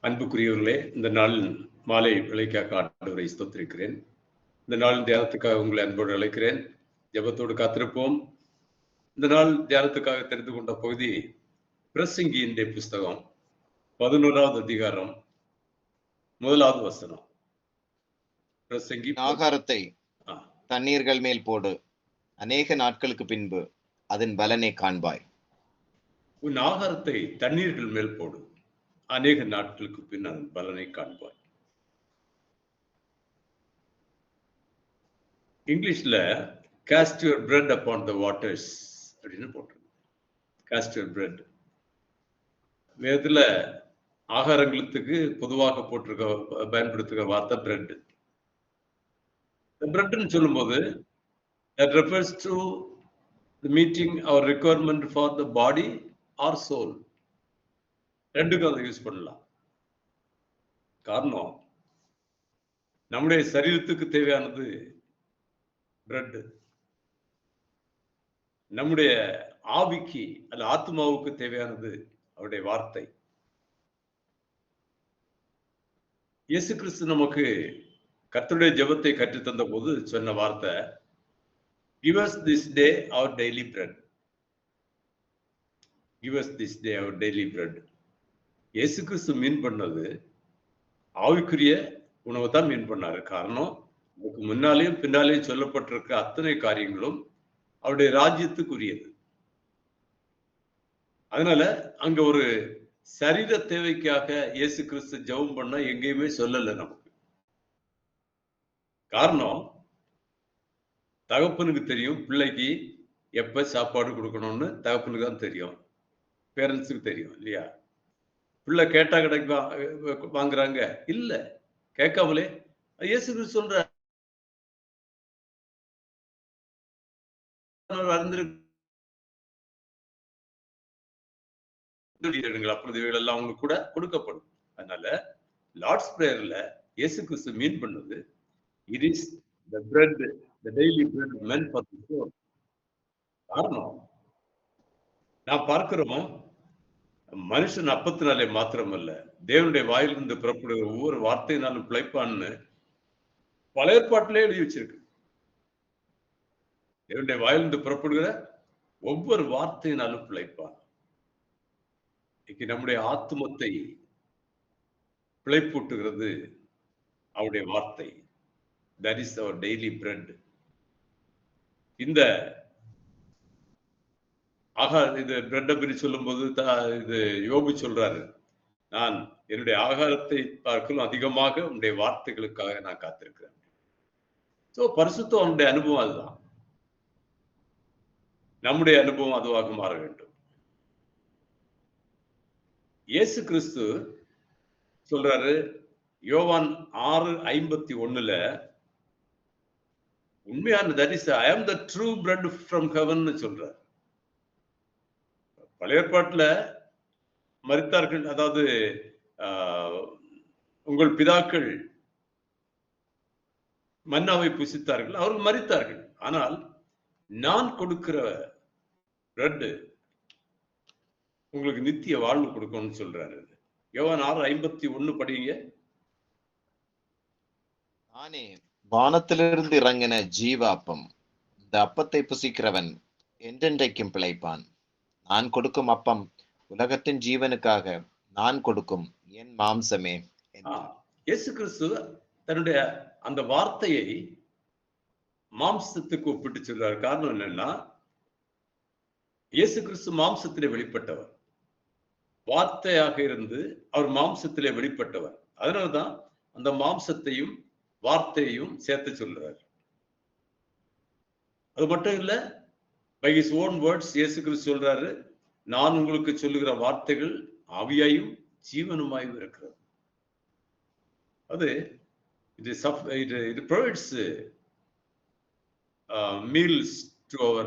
அன்புக்குரியவர்களே, இந்த நாள் மாலை விளைக்காக ஆண்டவரை ஸ்தோத்திரிக்கிறேன். இந்த நாள் தியானத்துக்காக உங்களை அன்போடு அழைக்கிறேன். ஜெபத்தோடு காத்திருப்போம். இந்த நாள் தியானத்துக்காக தெரிந்து கொண்ட பகுதி பிரசங்கியின் புஸ்தகம் 11வது அதிகாரம் 1வது வசனம். பிரசங்கி, ஆகாரத்தை தண்ணீர்கள் மேல் போடு, அநேக நாட்களுக்கு பின்பு அதன் பலனை காண்பாய். உன் ஆகாரத்தை தண்ணீர்கள் மேல் போடு, அநேக நாட்களுக்கு பின் அதன் பலனை காண்பாய். இங்கிலீஷ்ல cast your bread upon the waters அப்படின்னு போட்டிருக்கு. cast your bread. வேதத்துல ஆகாரங்களுக்கு பொதுவாக போட்டிருக்க பயன்படுத்துகிற வார்த்தை பிரெட். பிரெட்னு சொல்லும்போது that refers to the meeting or requirement for the body or soul. ரெண்டுக்கும் அதை யூஸ் பண்ணலாம். காரணம், நம்முடைய சரீரத்துக்கு தேவையானது பிரெட், நம்முடைய ஆவிக்கு அல்ல ஆத்மாவுக்கு தேவையானது அவருடைய வார்த்தை. இயேசு கிறிஸ்து நமக்கு கர்த்தருடைய ஜெபத்தை கற்றுத்தந்த போது சொன்ன வார்த்தை, give us this day our daily bread. give us this day our daily bread. இயேசு கிறிஸ்து மீன் பண்ணது ஆவிக்குரிய உணவை தான் மீன் பண்ணாரு. காரணம், அதுக்கு முன்னாலேயும் பின்னாலேயும் சொல்லப்பட்டிருக்க அத்தனை காரியங்களும் அவருடைய ராஜ்யத்துக்குரியது. அதனால அங்க ஒரு சரீர தேவைக்காக இயேசு கிறிஸ்து ஜெபம் பண்ண எங்கேயுமே சொல்லல நமக்கு. காரணம், தகப்பனுக்கு தெரியும் பிள்ளைக்கு எப்ப சாப்பாடு கொடுக்கணும்னு. தகப்பனுக்கு தான் தெரியும், பேரண்ட்ஸுக்கு தெரியும் இல்லையா? பிள்ளை கேட்டா கிடைக்க வாங்குறாங்க இல்ல, கேட்காமலே இயேசு கிறிஸ்து சொல்ற அப்பொழுது எல்லாம் அவங்களுக்கு கூட கொடுக்கப்படும். அதனால லார்ட்ஸ் பிரேயர்ல இயேசு கிறிஸ்து மீன் பண்ணது, it is the bread, the daily bread meant for the soul. காரணம், நான் பார்க்கிறோம், மனுஷன் அப்பத்தினாலே மாத்திரமல்ல தேவனுடைய வாயிலிருந்து புறப்படுகிற ஒவ்வொரு வார்த்தையினாலும் பிழைப்பான்னு பழைய ஏற்பாட்டிலே எழுதி வச்சிருக்கு. தேவனுடைய வாயிலிருந்து புறப்படுகிற ஒவ்வொரு வார்த்தையினாலும் பிழைப்பான். இன்னைக்கு நம்முடைய ஆத்துமத்தை பிழைப்பூட்டுகிறது அவருடைய வார்த்தை. that is our daily bread. இந்த இது பிரெட்டை பற்றி சொல்லும் போது இது யோபு சொல்றாரு, நான் என்னுடைய ஆகாரத்தை பார்க்கலும் அதிகமாக உன்னுடைய வார்த்தைகளுக்காக நான் காத்திருக்கிறேன். சோ பரிசுத்தம் அவனுடைய அனுபவம் அதுதான். நம்முடைய அனுபவம் அதுவாக மாற வேண்டும். இயேசு கிறிஸ்து சொல்றாரு யோவான் 6:51 உண்மையான that is I am the true bread from heaven சொல்றார். பழைய ஏற்பாட்டுல மரித்தார்கள், அதாவது உங்கள் பிதாக்கள் மன்னாவை புசித்தார்கள், அவர்கள் மரித்தார்கள். ஆனால் நான் கொடுக்கிற பிரெட் உங்களுக்கு நித்திய வாழ்வு கொடுக்கணும்னு சொல்றாரு. யோவான் 6:51 படிங்க. நானே வானத்திலிருந்து இறங்கின ஜீவ அப்பம், இந்த அப்பத்தை புசிக்கிறவன் என்றென்றைக்கும் பிழைப்பான். நான் கொடுக்கும் அப்பம் உலகத்தின் ஜீவனுக்காக நான் கொடுக்கும் என் மாம்சமே. இயேசு கிறிஸ்து தன்னுடைய அந்த வார்த்தையை மாம்சத்துக்கு ஒப்பிட்டு சொல்றாரு. காரணம் என்னன்னா, இயேசு கிறிஸ்து மாம்சத்திலே வெளிப்பட்டவர், வார்த்தையாக இருந்து அவர் மாம்சத்திலே வெளிப்பட்டவர். அதனால்தான் அந்த மாம்சத்தையும் வார்த்தையையும் சேர்த்து சொல்றார். அது மட்டும் இல்ல, by his own words இயேசு கிறிஸ்து சொல்றாரு, நான் உங்களுக்கு சொல்லுகிற வார்த்தைகள் ஆவியாயும் ஜீவனுமாயும் இருக்கிறது. அது it provides meals to our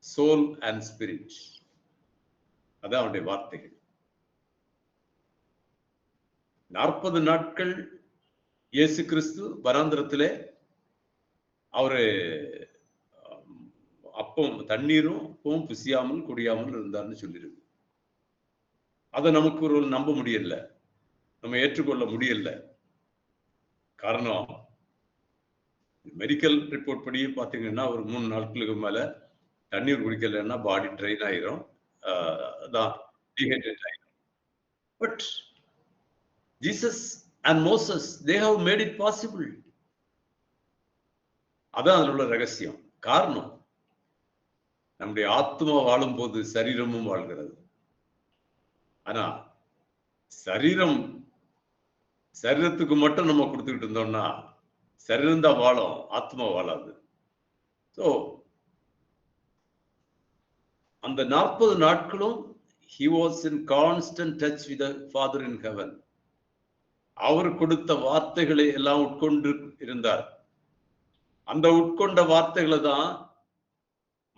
soul and spirit. அதான் அவருடைய வார்த்தைகள். 40 நாட்கள் இயேசு கிறிஸ்து வனாந்திரத்திலே அவரு அப்பம் தண்ணீரும் அப்பவும் புசியாமல் குடியாமல் இருந்தார்னு சொல்லியிருக்கு. அதை நமக்கு ஒரு நம்ப முடியல. நம்ம ஏற்றுக்கொள்ள முடியல. காரணம் மெடிக்கல் ரிப்போர்ட் படி பாத்தீங்கன்னா ஒரு 3 நாட்களுக்கு மேல தண்ணீர் குடிக்கலைன்னா பாடி ட்ரைன் ஆயிரும். அதான் டீஹைட்ரேட் ஆயிரும். But Jesus and Moses they have made it possible. அதான் அதில் உள்ள ரகசியம். காரணம் நம்முடைய ஆத்மா வாழும் போது சரீரமும் வாழ்கிறது. ஆனா சரீரத்துக்கு மட்டும் நம்ம கொடுத்துக்கிட்டு இருந்தோம்னா சரீரம் தான் வாழும், ஆத்மா வாழாது. ஸோ அந்த 40 நாட்களும் he was in constant touch with the Father in heaven. அவர் கொடுத்த வார்த்தைகளை எல்லாம் உட்கொண்டு இருந்தார். அந்த உட்கொண்ட வார்த்தைகளை தான்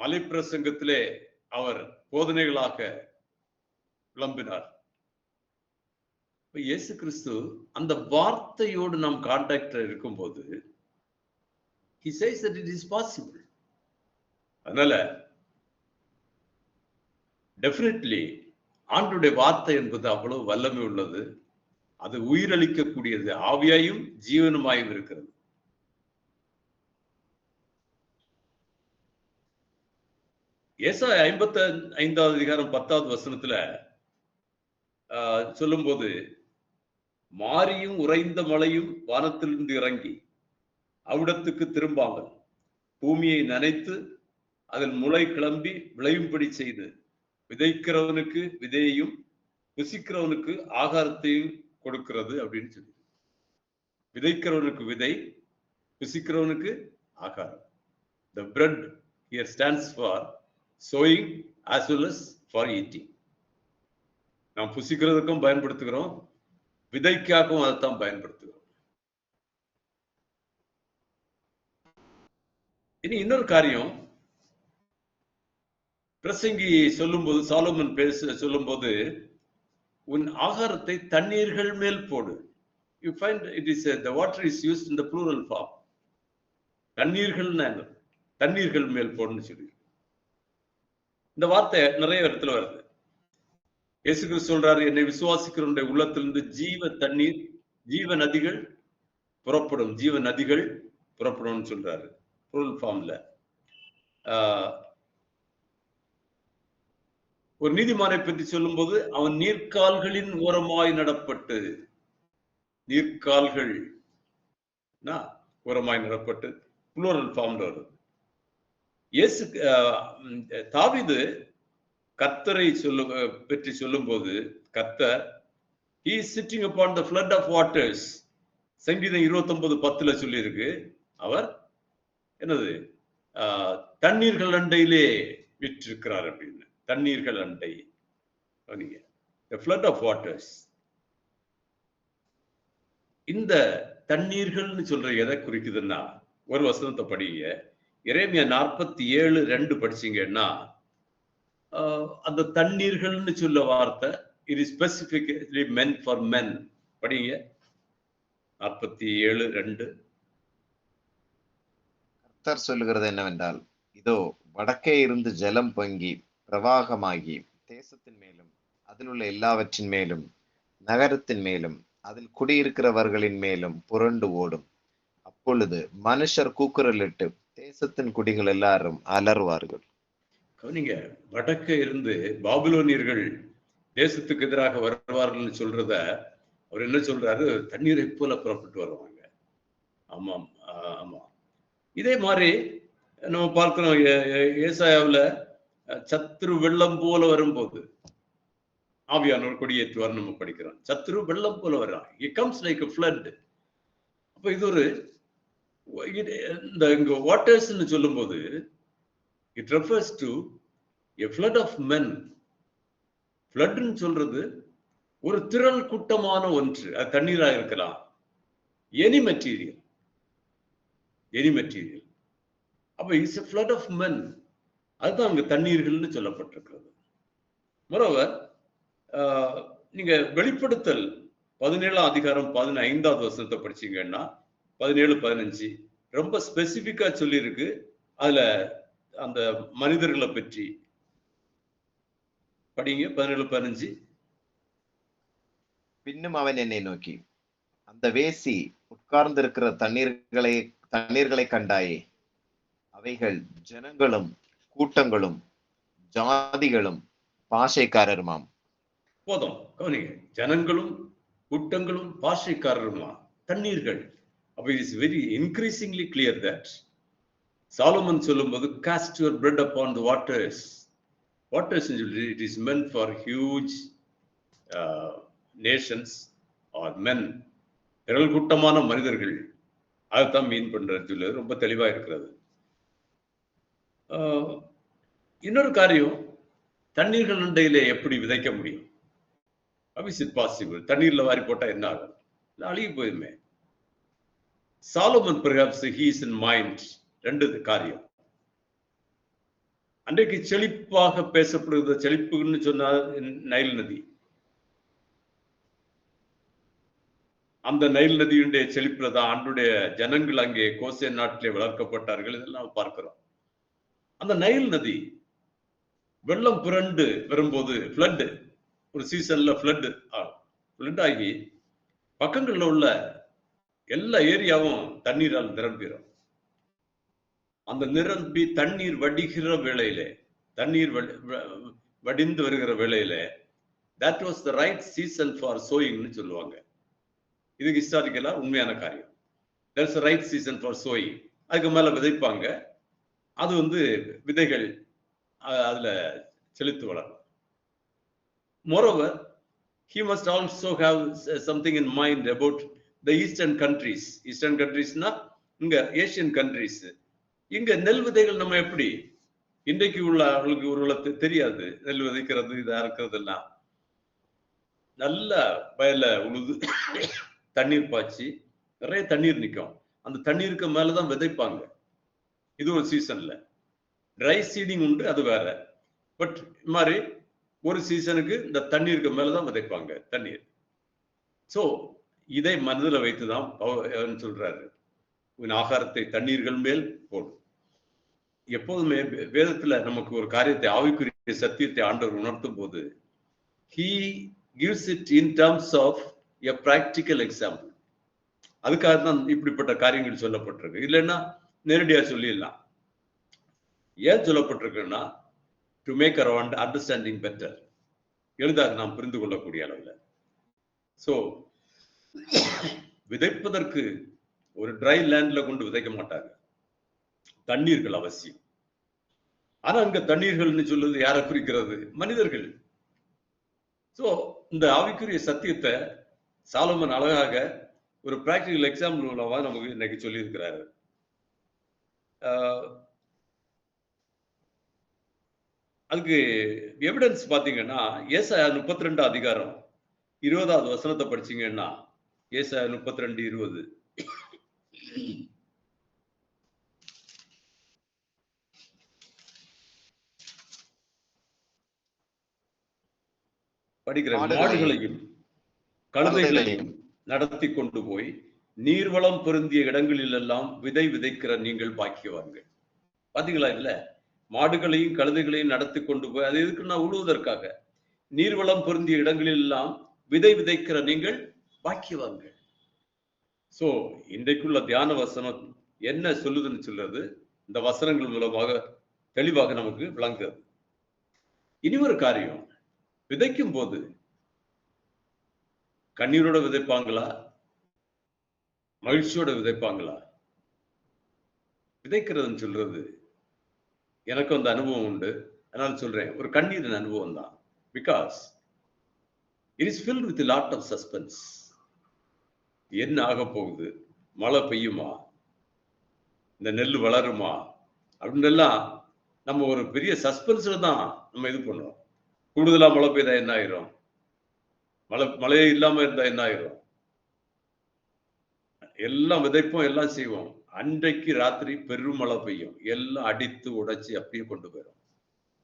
மலைப்பிரசங்கத்திலே அவர் போதனைகளாக விளம்பினார். இயேசு கிறிஸ்து அந்த வார்த்தையோடு நாம் கான்டாக்ட் இருக்கும்போது he says that it is possible. அதனால டெஃபினெட்லி ஆண்டவருடைய வார்த்தை என்பது அவ்வளவு வல்லமை உள்ளது. அது உயிரளிக்கக்கூடியது, ஆவியாயும் ஜீவனுமாயும் இருக்கிறது. ஏசாயா 55வது அதிகாரம் 10வது வசனத்துல சொல்லும்போது, மாரியும் உறைந்த மழையும் வானத்திலிருந்து இறங்கி அவ்விடத்துக்கு திரும்பாமல் பூமியை நனைத்து அதில் முளை கிளம்பி விளையும்படி செய்து விதைக்கிறவனுக்கு விதையையும் புசிக்கிறவனுக்கு ஆகாரத்தையும் கொடுக்கிறது அப்படின்னு சொல்லி. விதைக்கிறவனுக்கு விதை, புசிக்கிறவனுக்கு ஆகாரம். The bread here stands for sowing as well as for eating. நாம் புசிக்கிறதுக்கும் பயன்படுத்துகிறோம், விதைக்காகவும் அதைத்தான் பயன்படுத்துகிறோம். இனி இன்னொரு காரியம், பிரசங்கி சொல்லும்போது, சாலோமன் சொல்லும்போது, உன் ஆகாரத்தை தண்ணீர்கள் மேல் போடு. You find it is the water is used in the plural form. தண்ணீர்கள் மேல் போடுன்னு சொல்லி இந்த வார்த்தை நிறைய இடத்துல வருது. இயேசு கிறிஸ்து சொல்றாரு, என்னை விசுவாசிக்கிறவனுடைய உள்ளத்திலிருந்து ஜீவ நதிகள் புறப்படும் சொல்றாரு plural ஃபார்ம்ல. ஒரு நீதிமானை பற்றி சொல்லும் போது, அவன் நீர்க்கால்களின் ஓரமாய் நடப்பட்டு, நீர்க்கால்கள் ஓரமாய் நடப்பட்டு புளூரல் ஃபார்ம்ல வருது. தாவீது கர்த்தரை பற்றி சொல்லும் போது, கர்த்தர் he is sitting upon the flood of waters. சங்கீதம் 29:10 சொல்லி இருக்கு, அவர் என்னது தண்ணீர்கள் அண்டையிலே விற்றிருக்கிறார் அப்படின்னு. தண்ணீர்கள் அண்டை, the flood of waters. இந்த தண்ணீர்கள்னு சொல்ற எதை குறிக்குதுன்னா, ஒரு வசனத்தை படிங்க, எரேமியா 47:2 படிச்சீங்கன்னா, அந்த தண்ணீர்கள்னு சொல்ல வார்த்தை it is specifically meant for men. படிங்க 47:2. கர்த்தர் சொல்லுகிறது என்னவென்றால், இதோ வடக்கே இருந்து ஜலம் பொங்கி பிரவாகமாகி தேசத்தின் மேலும் அதில் உள்ள எல்லாவற்றின் மேலும் நகரத்தின் மேலும் அதில் குடியிருக்கிறவர்களின் மேலும் புரண்டு ஓடும். அப்பொழுது மனுஷர் கூக்குரலிட்டு தேசத்தின் குடிகள் எல்லாரும் அலறுவார்கள். நீங்க வடக்கே இருந்து பாபிலோனியர்கள் தேசத்துக்கு எதிராக வருவார்கள் சொல்றத அவர் என்ன சொல்றாரு, தண்ணீரை போல புறப்பட்டு வருவாங்க. ஆமாம் ஆமா, இதே மாதிரி நம்ம பார்க்கிறோம். ஏசாயாவுல சத்ரு வெள்ளம் போல வரும்போது ஆவியானவர் கொடியேற்றுவார் நம்ம படிக்கிறோம். சத்ரு வெள்ளம் போல வர்றான், he comes like a flood. அப்ப இது ஒரு இந்த வாட்டர்ஸ்ன்னு சொல்லும்போது it refers to a flood of men. ஃப்ளட்னு சொல்றது ஒரு திரள் கூட்டமான ஒன்று, அது தண்ணீராக இருக்கலாம், எனி மெட்டீரியல். அப்ப it's a flood of men. அதுதான் அங்க தண்ணீர்கள்னு சொல்லப்பட்டிருக்கிறது. மொரோவர் நீங்க வெளிப்படுத்தல் 17ஆம் அதிகாரம் 15வது வசனத்தை படிச்சீங்கன்னா 17-15 ரொம்ப ஸ்பெசிபிக்கா சொல்லி இருக்கு. அதுல அந்த மனிதர்களை பற்றி படிங்க. 17-15. பின்னும் அவன் என்னை நோக்கி, அந்த வேசி உட்கார்ந்திருக்கிற தண்ணீர்களை கண்டாயே, அவைகள் ஜனங்களும் கூட்டங்களும் ஜாதிகளும் பாஷைக்காரருமாம். போதும் கவனிங்க, ஜனங்களும் கூட்டங்களும் பாஷைக்காரருமா தண்ணீர்கள். அப்ப it is very increasingly clear that Solomon சொல்லும்போது cast your bread upon the waters. Waters it is meant for huge nations or men. திரள் கூட்டமான மனிதர்கள், அதுதான் மீன் பண்றது சொல்லுது. ரொம்ப தெளிவா இருக்கிறது. இன்னொரு காரியம், தண்ணீர்கள் அண்டையிலே எப்படி விதைக்க முடியும்? How is it possible? தண்ணீர்ல வாரி போட்டா என்ன ஆகும்? அழுகி போயுமே. Solomon perhaps he is in mind. ரெண்டு காரியம். அன்றைக்கு செழிப்பாக பேசப்படுகிற, செழிப்புன்னு சொன்னா நைல் நதி. அந்த நைல் நதியுடைய செழிப்புல தான் ஆண்டுடைய ஜனங்கள் அங்கே கோசேன் நாட்டிலே வளர்க்கப்பட்டார்கள். இதெல்லாம் பார்க்கிறோம். அந்த நைல் நதி வெள்ளம் புரண்டு வரும்போது ஃப்ளட், ஒரு சீசன்ல ஃப்ளட் ஆகி பக்கங்கள்ல உள்ள எல்லா ஏரியாவும் தண்ணீரால் நிரம்பிடும். அந்த நிரம்பி தண்ணீர் வடிகிற வேளையிலே, தண்ணீர் வடிந்து வருகிற வேளையிலே, that was the right season for sowing ன்னு சொல்லுவாங்க. இது ஹிஸ்டாரிக்கலா உண்மையான காரியம். there's a right season for sowing. அதுக்கு மேல விதைப்பாங்க. அது விதைகள் அதுல செழித்து வளரும். moreover, he must also have something in mind about the eastern countries. eastern countries-னா இங்க ஏசியன் countries. இங்க நெல் விதைகள் நம்ம எப்படி இன்றைக்கு உள்ள அவங்களுக்கு ஒரு தெரியாது. நெல் விதைக்கிறது, இதா இருக்கிறதெல்லாம் நல்ல வயல்ல உழுது தண்ணீர் பாய்ச்சி நிறைய தண்ணீர் நிற்கும். அந்த தண்ணீருக்கு மேலதான் விதைப்பாங்க. இது ஒரு சீசன்ல ட்ரை சீடிங் உண்டு, அது வேற. பட் இது மாதிரி ஒரு சீசனுக்கு இந்த தண்ணீருக்கு மேலதான் விதைப்பாங்க தண்ணீர். சோ இதை மனதில் வைத்துதான் சொல்றாரு, உன் ஆகாரத்தை தண்ணீர்கள் மேல் போடும். எப்போதுமே வேதத்துல நமக்கு ஒரு காரியத்தை, ஆவிக்குரிய சத்தியத்தை ஆண்டவர் உணர்த்தும் போது he gives it in terms of a practical example. அதுக்காக தான் இப்படிப்பட்ட காரியங்கள் சொல்லப்பட்டிருக்கு. இல்லைன்னா நேரடியா சொல்லிடலாம். ஏன் சொல்லப்பட்டிருக்குன்னா, to make our understanding better, எளிதாக நாம் புரிந்து கொள்ளக்கூடிய அளவில். சோ விதைப்பதற்கு ஒரு ட்ரை லேண்ட்ல கொண்டு விதைக்க மாட்டாங்க, தண்ணீர்கள் அவசியம். ஆனா அங்க தண்ணீர்கள்னு சொல்லுது யாரை குறிக்கிறது? மனிதர்கள். சோ இந்த ஆவிக்குரிய சத்தியத்தை சாலமன் அழகாக ஒரு பிராக்டிகல் எக்ஸாம்பிள் மூலமா நமக்கு இன்னைக்கு சொல்லி இருக்கிறாரு. அதுக்கு எவிடன்ஸ் பாத்தீங்கன்னா, ஏசாயா 32 அதிகாரம் 20வது வசனத்தை படிச்சீங்கன்னா, ஏசாயா 32:20 படிக்கிற, மாடுகளையும் கழுதைகளையும் நடத்தி கொண்டு போய் நீர்வளம் பொருந்திய இடங்களில் எல்லாம் விதை விதைக்கிற நீங்கள் பாக்கியவான்கள். பாத்தீங்களா? இல்ல, மாடுகளையும் கழுதைகளையும் நடத்தி கொண்டு போய், அது எதுக்குன்னா உழுவதற்காக. நீர்வளம் பொருந்திய இடங்களில் எல்லாம் விதை விதைக்கிற நீங்கள் பாக்கியவான்கள். சோ இன்றைக்குள்ள தியான வசனம் என்ன சொல்லுதுன்னு சொல்றது இந்த வசனங்கள் மூலமாக தெளிவாக நமக்கு விளங்குகிறது. இனி ஒரு காரியம், விதைக்கும் போது கண்ணீரோட விதைப்பாங்களா, மகிழ்ச்சியோட விதைப்பாங்களா? விதைக்கிறதுன்னு சொல்றது எனக்கு அந்த அனுபவம் உண்டு, அதனால சொல்றேன். ஒரு கண்ணீரின் அனுபவம் தான். Because it is filled with lot of suspense. என்ன ஆக போகுது? மழை பெய்யுமா? இந்த நெல் வளருமா? அப்படின்னு எல்லாம் நம்ம ஒரு பெரிய சஸ்பென்ஸ்ல தான் நம்ம இது பண்ணுவோம். கூடுதலா மழை பெய்தா என்ன ஆயிரும்? மழையே இல்லாம இருந்தா என்ன ஆயிரும்? எல்லாம் விதைப்போம், எல்லாம் செய்வோம். அன்றைக்கு ராத்திரி பெருமழை பெய்யும், எல்லாம் அடித்து உடைச்சி அப்படியே கொண்டு போயிடும்.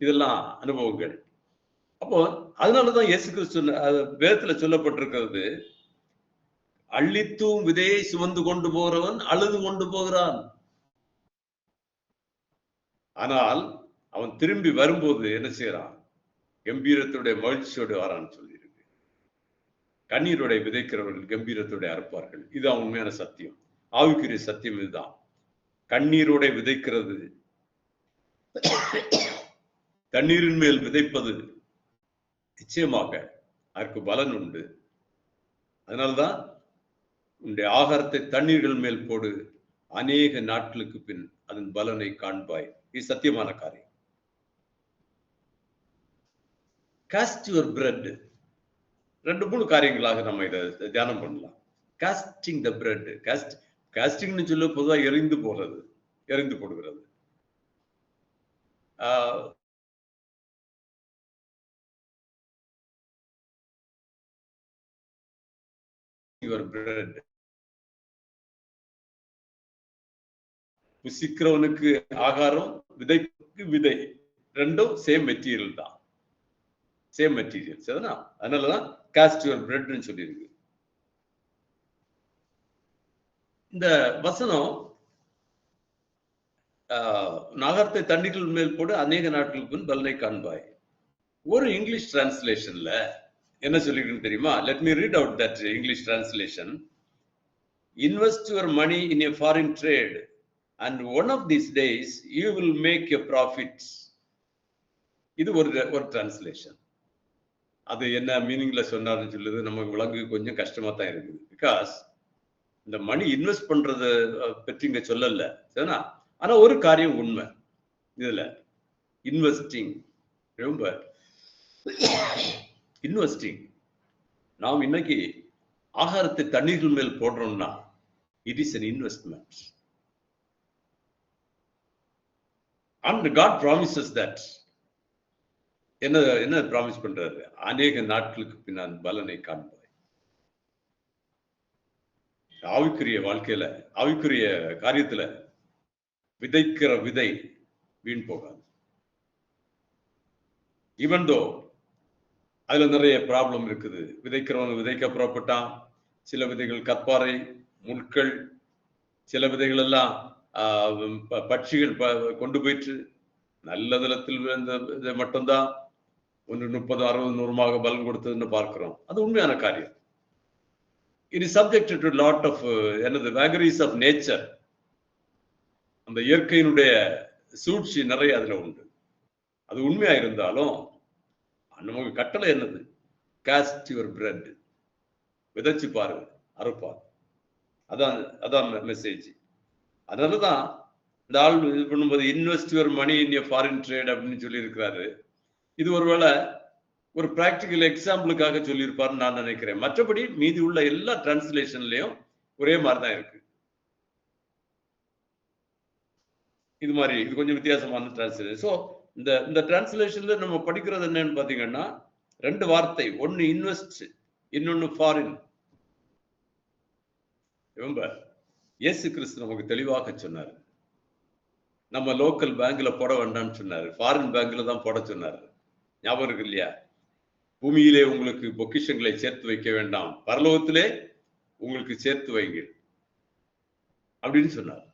இதெல்லாம் அனுபவங்கள். அப்போ அதனாலதான் இயேசு கிறிஸ்து வேதத்துல சொல்லப்பட்டிருக்கிறது, அள்ளித்தூம் விதையை சுமந்து கொண்டு போகிறவன் அழுது கொண்டு போகிறான், ஆனால் அவன் திரும்பி வரும்போது என்ன செய்யறான்? கம்பீரத்துடைய மகிழ்ச்சியோடு வரான்னு சொல்லியிருக்கு. கண்ணீரோட விதைக்கிறவர்கள் கம்பீரத்தோட அறுப்பார்கள். இதுதான் உண்மையான சத்தியம். ஆவிக்குரிய சத்தியம் இதுதான். கண்ணீரோட விதைக்கிறது, தண்ணீரின் மேல் விதைப்பது நிச்சயமாக அதற்கு பலன் உண்டு. அதனால்தான் உன்னுடைய ஆகாரத்தை தண்ணீர்கள் மேல் போடு, அநேக நாட்களுக்கு பின் அதன் பலனை காண்பாய். இது சத்தியமான காரியம். காஸ்ட் யுவர் பிரெட், 2-3 காரியங்களாக நம்ம இதை தியானம் பண்ணலாம். காஸ்டிங் த பிரெட், காஸ்டிங்னு சொல்ல பொதுவாக எரிந்து போடுறது, எரிந்து போடுகிறது. யுவர் பிரெட், புசிக்கிறவனுக்கு ஆகாரம், விதைக்கு விதை, ரெண்டும் சேம் மெட்டீரியல் தான், சேம் மெட்டீரியல்ஸ். அதனாலதான் காஸ்ட் யுவர் பிரெட்னு சொல்லியிருக்கு. இந்த வசனம் ஆகாரத்தை தண்ணீர்கள் மேல் போடு, அநேக நாட்களுக்கு பின் பலனை காண்பாய். ஒரு இங்கிலீஷ் டிரான்ஸ்லேஷன்ல என்ன சொல்லிருக்குன்னு தெரியுமா? Let me read out that English translation. Invest your money in a foreign trade and one of these days you will make a profit. இது ஒரு டிரான்ஸ்லேஷன். அது என்ன மீனிங்ல சொன்னாருன்னு சொல்லுது நமக்கு விளங்கு கொஞ்சம் கஷ்டமா தான் இருக்குது. பிகாஸ் இந்த மணி இன்வெஸ்ட் பண்றத பற்றி இங்க சொல்லல, சரினா? ஆனா ஒரு காரியம் உண்மை இதுல, இன்வெஸ்டிங். ரொம்ப இன்வெஸ்டிங். நாம் இன்னைக்கு ஆகாரத்தை தண்ணீர்கள் மேல் போடுறோம்னா it is an investment. And God promises that. என்ன ப்ராமிஸ் பண்றாரு? அநேக நாட்களுக்கு பின்னால் பலனை காண்பாய். ஆவிக்குரிய வாழ்க்கையில, ஆவிக்குரிய காரியத்துல விதைக்கிற விதை வீண் போகாது. ஈவன் தோ அதுல நிறைய ப்ராப்ளம் இருக்குது. விதைக்கிறவன் விதைக்க புறப்பட்டான். சில விதைகள் கற்பாறை, முட்கள், சில விதைகள் எல்லாம் பட்சிகள் கொண்டு போயிட்டு நல்ல தளத்தில் இதை மட்டும்தான் 30, 60, 100 பலன் கொடுத்ததுன்னு பார்க்கிறோம். அது உண்மையான காரியம். It is subjected to lot of என்னது வேகரிஸ் ஆஃப் நேச்சர். அந்த இயற்கையினுடைய சூழ்ச்சி நிறைய அதுல உண்டு. அது உண்மையா இருந்தாலும் நமக்கு கட்டளை என்னது? காஸ்ட் யுவர் பிரெட், விதைச்சு பாரு, அறுப்பார். அதான் மெசேஜ். அதனாலதான் இந்த ஆள் இது பண்ணும்போது invest your money in a foreign trade அப்படின்னு சொல்லி இருக்கிறாரு. இது ஒருவேளை ஒரு பிராக்டிக்கல் எக்ஸாம்பிளுக்காக சொல்லியிருப்பாருன்னு நான் நினைக்கிறேன். மற்றபடி மீதி உள்ள எல்லா டிரான்ஸ்லேஷன்லயும் ஒரே மாதிரிதான் இருக்கு. இது மாதிரி இது கொஞ்சம் வித்தியாசமான டிரான்ஸ்லேஷன். ஸோ இந்த டிரான்ஸ்லேஷன்ல நம்ம படிக்கிறது என்னன்னு பாத்தீங்கன்னா 2 வார்த்தை, ஒன்னு இன்வெஸ்ட், இன்னொன்னு ஃபாரின். ரொம்ப இயேசு கிறிஸ்து நமக்கு தெளிவாக சொன்னார். நம்ம லோக்கல் பேங்க்ல போட வேண்டாம்னு சொன்னாரு, ஃபாரின் பேங்க்ல தான் போட சொன்னாரு. ஞாபகம் இருக்கு இல்லையா? பூமியிலே உங்களுக்கு பொக்கிஷங்களை சேர்த்து வைக்க வேண்டாம், பரலோகத்திலே உங்களுக்கு சேர்த்து வைங்க அப்படின்னு சொன்னார்.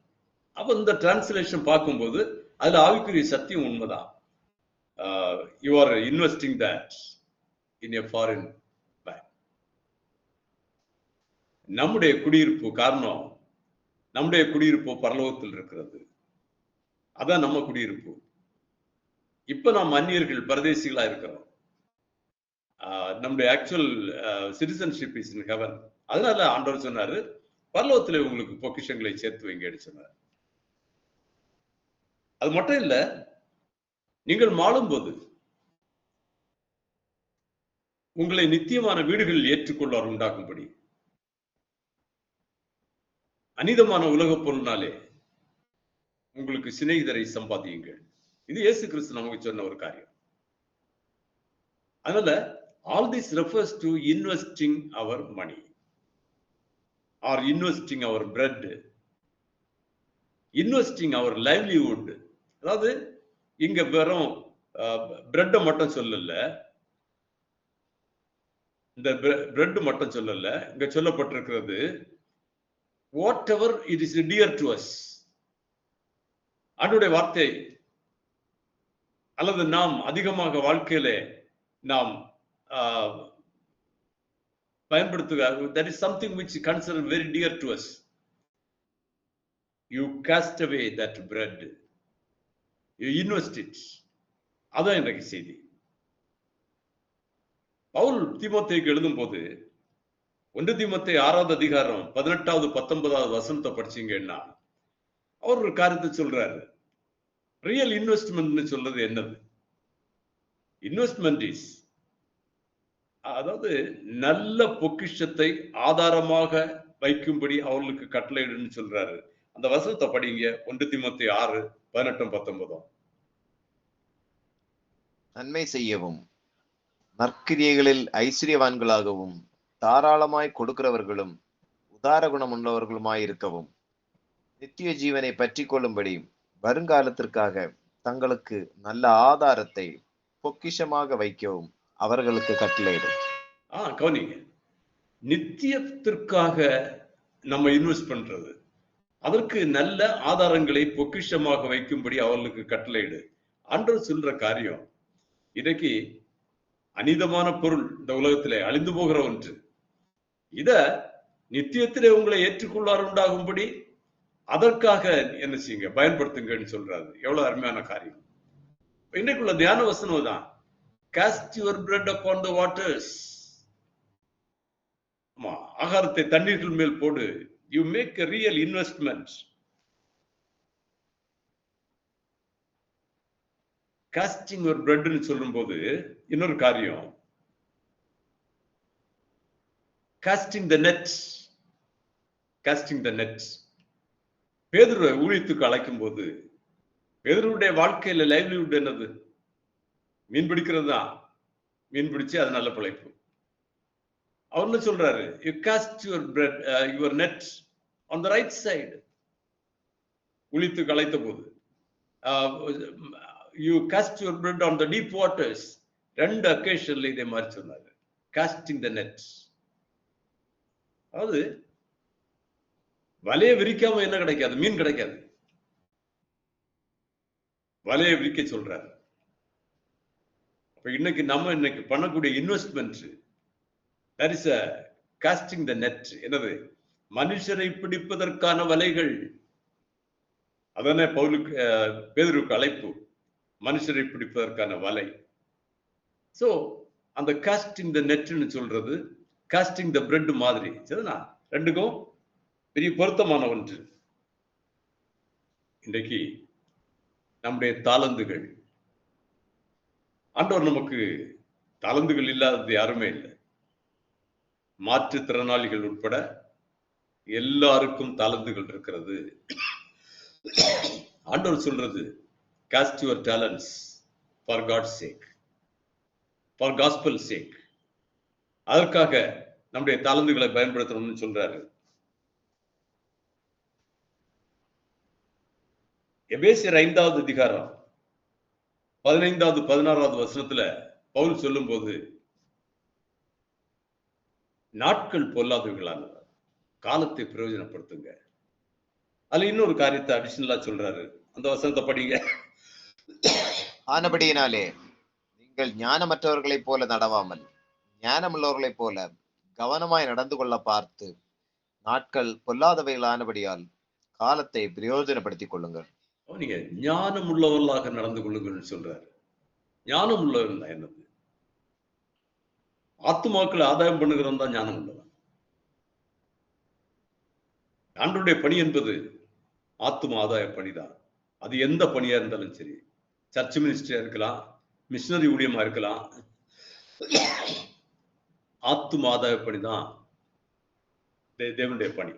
அப்ப இந்த டிரான்ஸ்லேஷன் பார்க்கும்போது அதுல ஆவிக்குரிய சத்தியம் உண்மைதான். You are investing that in a foreign bank. நம்முடைய குடியிருப்பு காரணம், நம்முடைய குடியிருப்பு பரலோகத்தில் இருக்கிறது. அதான் நம்ம குடியிருப்பு. இப்ப நாம் அந்நியர்கள், பரதேசிகளா இருக்கிறோம். நம்முடைய actual citizenship is in heaven. அதனால ஆண்டவர் சொன்னாரு, பரலோகத்திலே உங்களுக்கு பொக்கிஷங்களை சேர்த்து வைங்கன்னு சொன்னார். அது மட்டும் இல்ல, நீங்கள் மாளும் போது உங்களை நித்தியமான வீடுகளில் ஏற்றுக்கொள்ளார் உண்டாகும்படி அனிதமான உலக பொருள்னாலே உங்களுக்கு சிநேகிதரை சம்பாதியுங்கள். இது இயேசு கிறிஸ்து நமக்கு சொன்ன ஒரு காரியம். அதனால all this refers to investing our money or investing our bread, investing our livelihood. அதாவது இங்க வெறும் பிரெட் மட்டும் சொல்லல, இந்த பிரெட் மட்டும் சொல்லல, இங்க சொல்லப்பட்டிருக்கிறது whatever it is dear to us. ஆண்டவருடைய வார்த்தை அல்லது நாம் அதிகமாக வாழ்க்கையிலே நாம் பயன்படுத்துக. That is something which is considered very dear to us. You cast away that bread. You invest it. அதான் இன்றைக்கு செய்தி. பவுல் தீமோத்தேயுக்கு எழுதும் போது 1 தீமோத்தேயு 6வது அதிகாரம் 18வது 19வது வசனத்தை படிச்சீங்கன்னா அவர் ஒரு காரியத்தை சொல்றாரு. ரியல் இன்வெஸ்ட்மெண்ட் சொல்றது என்னது? இன்வெஸ்ட்மெண்ட் இஸ், அதாவது நல்ல பொக்கிஷத்தை ஆதாரமாக வைக்கும்படி அவர்களுக்கு கட்டளையிடுன்னு சொல்றாரு. அந்த வசனத்தை படிங்க. 1 தீமோத்தேயு 6 18 19. நன்மை செய்யவும் நற்கிரியைகளில் ஐஸ்வர்யவான்களாகவும் தாராளமாய் கொடுக்கிறவர்களும் உதார குணம் உள்ளவர்களுமாய் இருக்கவும் நித்திய ஜீவனை பற்றி கொள்ளும்படி வருங்காலத்திற்காக தங்களுக்கு நல்ல ஆதாரத்தை பொக்கிஷமாக வைக்கவும் அவர்களுக்கு கட்டளையிடும். கவனிங்க, நித்தியத்திற்காக நம்ம இன்வெஸ்ட் பண்றது, அதற்கு நல்ல ஆதாரங்களை பொக்கிஷமாக வைக்கும்படி அவர்களுக்கு கட்டளையிடு. ஆண்டவர் சொல்ற காரியம், இன்னைக்கு அனிதமான பொருள் இந்த உலகத்திலே அழிந்து போகிற ஒன்று. இத நித்தியத்திலே உங்களை ஏற்றுக்கொள்ளார் உண்டாகும்படி அதற்காக என்ன செய்யுங்க, பயன்படுத்துங்கன்னு சொல்றாரு. எவ்வளவு அருமையான காரியம். இன்னைக்குள்ள தியான வசனம் தான், cast your bread upon the waters. ஆமா, ஆகாரத்தை தண்ணீர்கள் மேல் போடு. You make a real investment. casting your bread ன்னு சொல்லும்போது இன்னொரு காரியம், casting the net. casting the net. பேதுரு ஊழியத்துக்கு அழைக்கும் போது பேதுருடைய வாழ்க்கையில லைவ்லிஹுட் என்னது? மீன் பிடிக்கிறது தான். மீன் பிடிச்சு அது நல்ல பிழைப்பு. அவர் என்ன சொல்றாரு? You cast your bread, your net on the right side. ஊழியத்துக்கு அழைத்த போது you cast your bread on the deep waters. 2 occasionally இதே மாதிரி சொன்னாரு, casting the net. அதாவது வலையை விரிக்காம என்ன கிடைக்காது? மீன் கிடைக்காது. வலையை விரிக்க சொல்றாரு. அப்ப இன்னைக்கு பண்ணக்கூடிய investment, that is a casting the net. என்னது? மனுஷரை பிடிப்பதற்கான வலைகள். அதானே பேதுருக்கு அழைப்பு, மனுஷரை பிடிப்பதற்கான வலை. சோ அந்த casting the netன்னு சொல்றது casting the bread மாதிரி. சரினா? ரெண்டுக்கும் பெரிய பொருத்தமான ஒன்று. இன்றைக்கு நம்முடைய தாளந்துகள், ஆண்டவர் நமக்கு தாளந்துகள் இல்லாதது யாருமே இல்லை. மாற்றுத்திறனாளிகள் உட்பட எல்லாருக்கும் தாளந்துகள் இருக்கிறது. ஆண்டவர் சொல்றது, cast your talents for God's sake, for gospel's sake. அதற்காக நம்முடைய தாளந்துகளை பயன்படுத்தணும்னு சொல்றாரு. எபேசியர் 5வது அதிகாரம் 15வது 16வது வசனத்துல பவுல் சொல்லும் போது, நாட்கள் பொல்லாதவைகளானது, காலத்தை பிரயோஜனப்படுத்துங்க. அதுல இன்னொரு காரியத்தை அடிஷனலா சொல்றாரு. அந்த வசனத்தை படிங்க. ஆனபடியினாலே நீங்கள் ஞானமற்றவர்களைப் போல நடவாமல் ஞானமுள்ளவர்களைப் போல கவனமாய் நடந்து கொள்ள பார்த்து நாட்கள் பொல்லாதவைகளானபடியால் காலத்தை பிரயோஜனப்படுத்திக் கொள்ளுங்கள். நீங்க ஞானம் உள்ளவர்களாக நடந்து கொள்ளுங்கள் சொல்றாரு. ஞானம் உள்ளவன் தான் என்னது? ஆத்துமாக்களை ஆதாயம் பண்ணுகிறவன் தான் ஞானம் உள்ளவன். ஆண்டவருடைய பணி என்பது ஆத்தும ஆதாய பணிதான். அது எந்த பணியா இருந்தாலும் சரி, சர்ச் மினிஸ்ட்ரியா இருக்கலாம், மிஷனரி ஊழியமா இருக்கலாம், ஆத்தும ஆதாய பணிதான் தேவனுடைய பணி.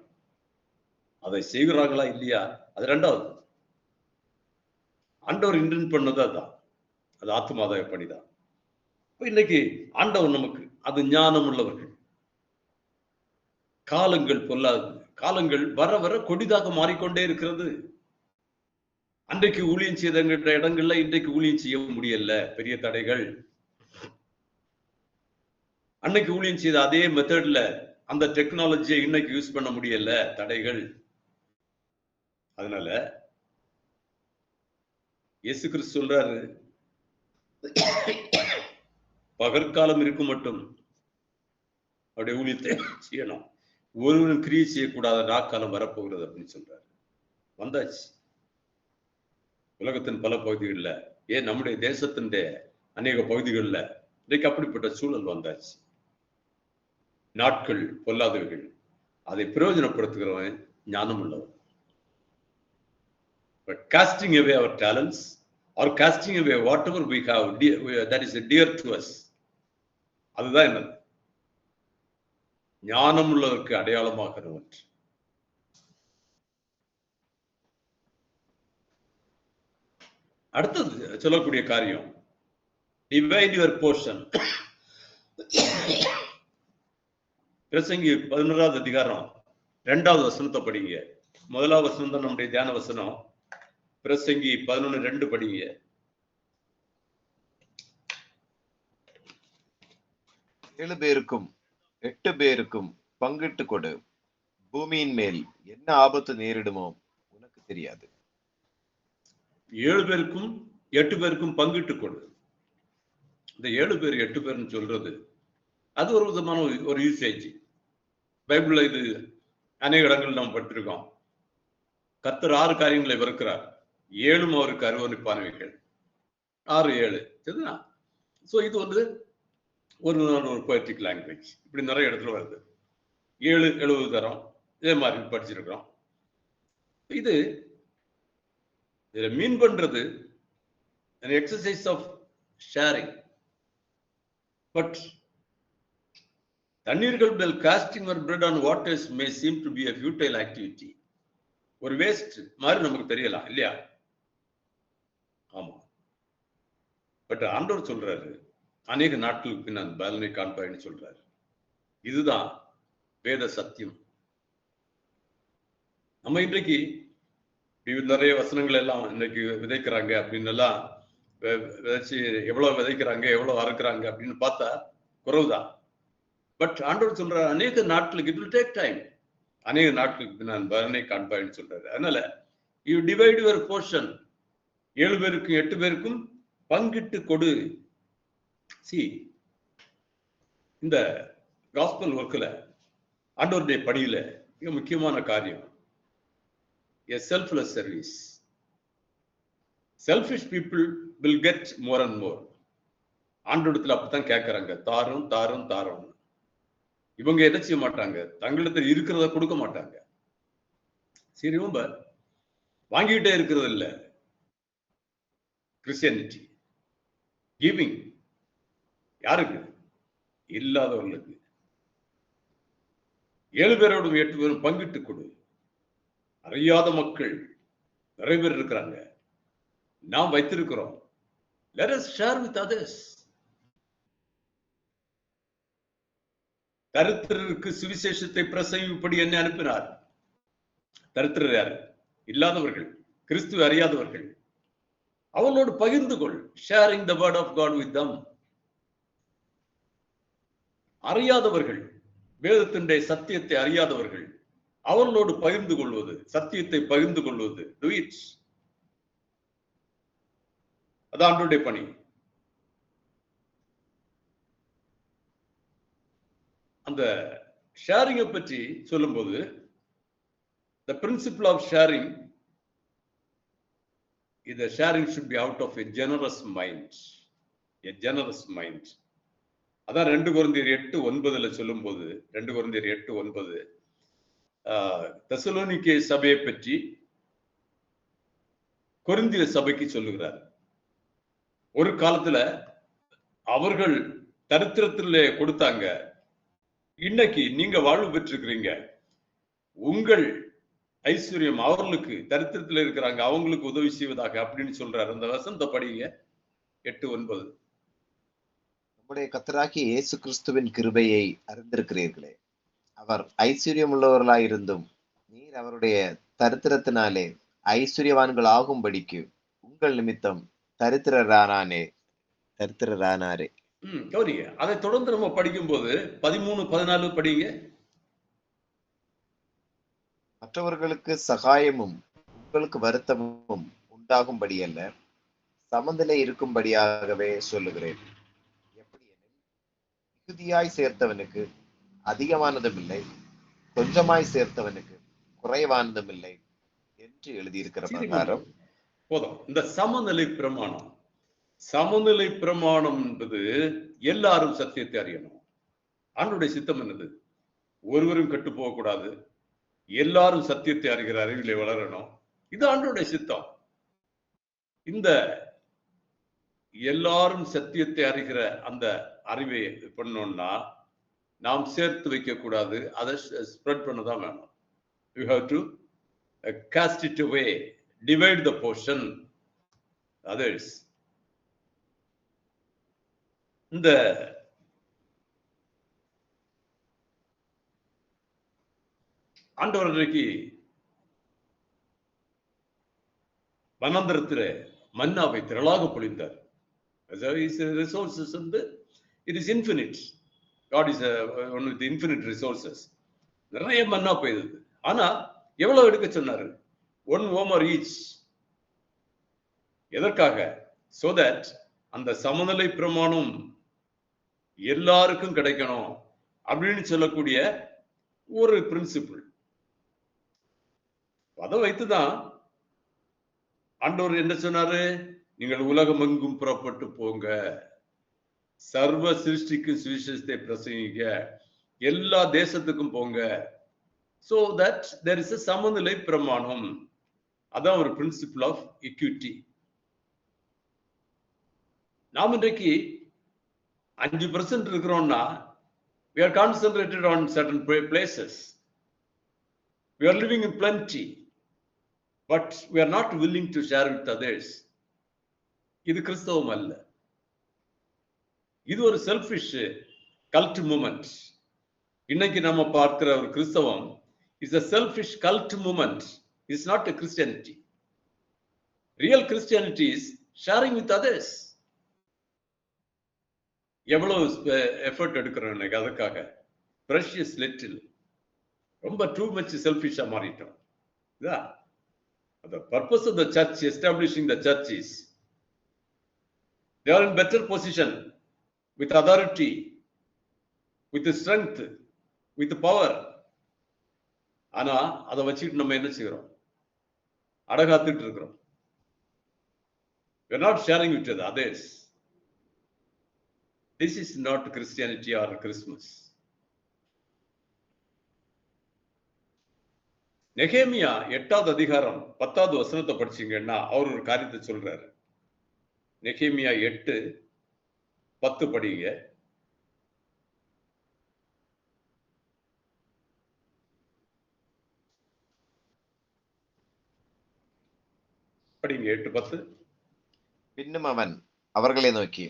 அதை செய்கிறார்களா இல்லையா அது ரெண்டாவது. ஆண்டவர் இன்டென்ட் பண்ணது அதான், அது ஆத்தும ஆதாய பணிதான். இன்னைக்கு ஆண்டவர் நமக்கு அது ஞானம் உள்ளவர்கள். காலங்கள் பொல்லாது, காலங்கள் வர வர கொடிதாக மாறிக்கொண்டே இருக்கிறது. அன்றைக்கு ஊழியம் செய்த இடங்கள்ல இன்றைக்கு ஊழியம் செய்ய முடியல, பெரிய தடைகள். அன்னைக்கு ஊழியம் செய்த அதே மெத்தட்ல அந்த டெக்னாலஜியை இன்னைக்கு யூஸ் பண்ண முடியல, தடைகள். அதனால இயேசு கிறிஸ்து சொல்றாரு, பகற்காலம் இருக்கும் மட்டும் அவருடைய ஊழியத்தை செய்யணும். ஒருவரும் கிரியை செய்யக்கூடாத நாட்காலம் வரப்போகிறது அப்படின்னு சொல்றாரு. வந்தாச்சு. உலகத்தின் பல பகுதிகளில், ஏன் நம்முடைய தேசத்தினுடைய அநேக பகுதிகளில் இன்றைக்கு அப்படிப்பட்ட சூழல் வந்தாச்சு. நாட்கள் பொல்லாதவைகள், அதை பிரயோஜனப்படுத்துகிறவன் ஞானம் உள்ளவன். But casting away our talents or casting away whatever we have that is dear to us, அதுதான் என்னது? ஞானம் உள்ளதற்கு அடையாளமாகிறவன். அடுத்தது சொல்லக்கூடிய காரியம், divide your portion. பிரசங்கி 11வது அதிகாரம் 2வது வசனத்தை படிங்க. 1வது வசனம் தான் நம்முடைய தியான வசனம். பிரசங்கி 11:2 படிங்க. 7 பேருக்கும் 8 பேருக்கும் பங்கிட்டு கொடு. பூமியின் மேல் என்ன ஆபத்து நேரிடுமோ உனக்கு தெரியாது. 7 பேருக்கும் 8 பேருக்கும் பங்கிட்டு கொடு. இந்த 7 பேர் 8 பேர்னு சொல்றது அது ஒரு விதமான ஒரு யூசேஜ். பைபிள்ல இது அநேக இடங்கள் நாம் பட்டிருக்கோம். கர்த்தர் 6 காரியங்களை வெறுக்கிறார், 7 அவருக்கு அருவருப்பானவைகள். 6 7 சரிங்களா? ஸோ இது வந்து ஒரு போயட்ரிக் லாங்குவேஜ். இப்படி நிறைய இடத்துல வருது. 7 70 தரம் இதே மாதிரி படிச்சிருக்கிறோம். இது இதில் மீன் பண்றது an exercise of sharing. But தண்ணீர்கள் மேல் casting your bread on waters may seem to be a futile activity. ஒரு வேஸ்ட் மாதிரி நமக்கு தெரியலாம் இல்லையா? ஆமா. பட் ஆண்டவர் சொல்றாரு, அநேக நாட்களுக்கு நான் பலனை காண்பாய்ன்னு சொல்றாரு. இதுதான் வேத சத்தியம். நம்ம இன்றைக்கு நிறைய வசனங்கள் எல்லாம் இன்னைக்கு விதைக்கிறாங்க அப்படின்னு எல்லாம் விதைச்சு எவ்வளவு விதைக்கிறாங்க எவ்வளவு அறுக்கிறாங்க அப்படின்னு பார்த்தா குறைவுதான். பட் ஆண்டவர் சொல்ற அநேக நாட்களுக்கு இட் வில் டேக் டைம். அநேக நாட்களுக்கு நான் பலனை காண்பாய்ன்னு சொல்றாரு. அதனால யூ டிவைட் யுவர் போர்ஷன். 7 பேருக்கும் 8 பேருக்கும் பங்கிட்டு கொடு. சி, இந்த காஸ்பல் ஒர்க்கில் ஆண்டவருடைய பணியில மிக முக்கியமான காரியம் a selfless service. Selfish people will get more and more. ஆண்டவரிடத்தில் அப்படித்தான் கேட்கறாங்க, தாரும் தாரும் தாரும். இவங்க என்ன செய்ய மாட்டாங்க, தங்களிடத்தில் இருக்கிறத கொடுக்க மாட்டாங்க. சரி, ரொம்ப வாங்கிக்கிட்டே இருக்கிறது இல்லை கிறிஸ்டியானிட்டி. கிவிங் யாருக்கு? இல்லாதவர்களுக்கு. 7 பேரோடும் 8 பேரும் பங்கிட்டு கொடு. அறியாத மக்கள் நிறைய பேர் இருக்கிறாங்க, நாம் வைத்திருக்கிறோம். Let us share with others. தரித்திரருக்கு சுவிசேஷத்தை பிரசங்கிப்படி என்னை அனுப்பினார். தரித்திரர் யாரு? இல்லாதவர்கள், கிறிஸ்துவை அறியாதவர்கள். அவர்களோடு பகிர்ந்து கொள். sharing the word of God with them. அறியாதவர்கள், வேதத்தினுடைய சத்தியத்தை அறியாதவர்கள், அவர்களோடு பகிர்ந்து கொள்வது, சத்தியத்தை பகிர்ந்து கொள்வது. Do it. அது ஆண்டவருடைய பணி. அந்த ஷேரிங்கை பற்றி சொல்லும்போது, the principle of sharing is the sharing should be out of a generous mind. A generous mind. அதான் 2 கொரிந்தியர் 8:9 சொல்லும்போது, 2 கொரிந்தியர் 8:9 தெசலோனிக்கே சபையை பற்றி கொரிந்திய சபைக்கு சொல்லுகிறார். ஒரு காலத்துல அவர்கள் தரித்திரத்திலே கொடுத்தாங்க, இன்னைக்கு நீங்க வாழ்வு பெற்றிருக்கிறீங்க, உங்கள் ஐஸ்வர்யம் அவர்களுக்கு தரித்திரத்தில் இருக்கிறாங்க அவங்களுக்கு உதவி செய்வதாக அப்படின்னு சொல்றாரு. அந்த வசனத்தை படிங்க. 8:9. நம்முடைய கர்த்தராகிய இயேசு கிறிஸ்துவின் கிருபையை அறிந்திருக்கிறீர்களே. அவர் ஐஸ்வர்யம் உள்ளவர்களாயிருந்தும் நீர் அவருடைய தரித்திரத்தினாலே ஐஸ்வர்யவான்கள் ஆகும்படிக்கு உங்கள் நிமித்தம் தரித்திரரானாரே. கௌரிங்க, அதை தொடர்ந்து நம்ம படிக்கும் போது 13-14 படிங்க. மற்றவர்களுக்கு சகாயமும் உங்களுக்கு வருத்தமும் உண்டாகும்படி அல்ல, சமநிலை இருக்கும்படியாகவே சொல்லுகிறேன். எப்படி எனில், மிகுதியாய் சேர்த்தவனுக்கு அதிகமானதும் இல்லை, கொஞ்சமாய் சேர்த்தவனுக்கு குறைவானதும் இல்லை என்று எழுதியிருக்கிற பிரகாரம் போதும். இந்த சமநிலை பிரமாணம், சமநிலை பிரமாணம் என்பது எல்லாரும் சத்தியத்தை அறியணும். ஆண்டவருடைய சித்தம் என்னது? ஒருவரும் கெட்டு போக கூடாது, எல்லாரும் சத்தியத்தை அறிகிற அறிவிலே வளரணும். இது ஆண்டவருடைய சித்தம். இந்த எல்லாரும் சத்தியத்தை அறிகிற அந்த அறிவை பண்ணோம்னா நாம் சேர்த்து வைக்க கூடாது, அதை ஸ்ப்ரெட் பண்ணதான் வேணும். You have to cast it away, divide the portion others. இந்த ஆண்டவர் இன்றைக்கு வனாந்தரத்தில் மன்னாவை திரளாக பொழிந்தார். ரிசோர்சஸ் வந்து it is infinite. God is one with infinite resources. நிறைய மன்னா பெய்தது. ஆனா எவ்வளவு எடுக்க சொன்னாரு? 1 ஓமர் ஈச். எதற்காக? so that அந்த சமநிலை பிரமாணம் எல்லாருக்கும் கிடைக்கணும் அப்படின்னு சொல்லக்கூடிய ஒரு பிரின்சிபிள். அதை வைத்துதான் ஆண்டவர் என்ன சொன்னாரு? நீங்கள் உலகம் எங்கும் புறப்பட்டு போங்க, சர்வ சிருஷ்டிக்கு சுவிசேஷத்தை பிரசங்கிக்க, எல்லா தேசத்துக்கும் போங்க. so that there is a சமநிலை பிரமாணம். அதான் ஒரு பிரின்சிபிள் ஆஃப் equity. நாம் இன்றைக்கு 5% இருக்கிறோம்னா we are concentrated on certain places. We are living in plenty, but we are not willing to share with others. இது கிறிஸ்தவம் அல்ல. இது ஒரு செல்ஃபிஷ் கல்ட் மூமெண்ட். இன்னைக்கு நம்ம பார்க்கிற ஒரு கிறிஸ்தவம் is a selfish cult movement. It's not a Christianity. Real Christianity is sharing with others. எவ்வளவு எஃபர்ட் எடுக்கிறோம் எனக்கு அதுக்காக? precious little. ரொம்ப too much selfish மாறிட்டோம். The purpose of the church, establishing the church, is they are in better position with authority, with the strength, with the power. ஆனா அதை வச்சுட்டு நம்ம என்ன செய்யறோம்? அடகாத்துட்டு இருக்கிறோம். We are not sharing with others. This is not Christianity or Christmas. நெகேமியா 8வது அதிகாரம் 10வது வசனத்தை படிச்சீங்கன்னா அவர் ஒரு காரியத்தை சொல்றாரு. நெகேமியா 8:10 படிங்க. படிங்க 8:10. பின்னும் அவன் அவர்களை நோக்கி,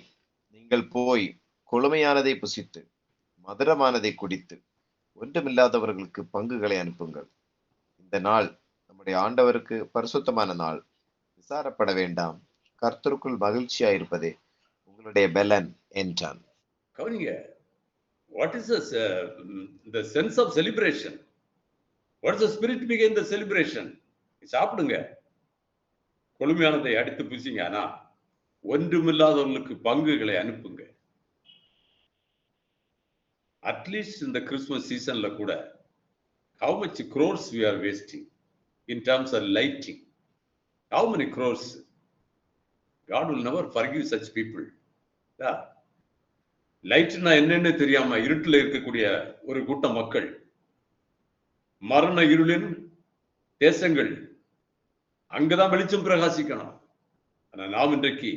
நீங்கள் போய் கொழுமையானதை புசித்து மதுரமானதை குடித்து ஒன்றுமில்லாதவர்களுக்கு பங்குகளை அனுப்புங்கள். இந்த நாள் நம்முடைய ஆண்டவருக்கு பரிசுத்தமான நாள். விசாரப்பட வேண்டாம், கர்த்தருக்குள் மகிழ்ச்சியாயிருப்பதே உங்களுடைய பலன் என்றான். கவனிங்க, what is the sense of celebration? What is the spirit behind the celebration? சாப்பிடுங்க, கொழுமையானதை அடித்து புசிங்க, ஆனா ஒன்றுமில்லாதவர்களுக்கு பங்குகளை அனுப்புங்க. அட்லீஸ்ட் இந்த கிறிஸ்துமஸ் சீசன்ல கூட how much crores we are wasting in terms of lighting? How many crores? God will never forgive such people. லைட்னா என்னன்னு தெரியாம இருட்டுல இருக்கக்கூடிய ஒரு கூட்ட மக்கள், மரண இருளின் தேசங்கள், அங்கதான் வெளிச்சம் பிரகாசிக்கணும். ஆனா நாம் இன்றைக்கு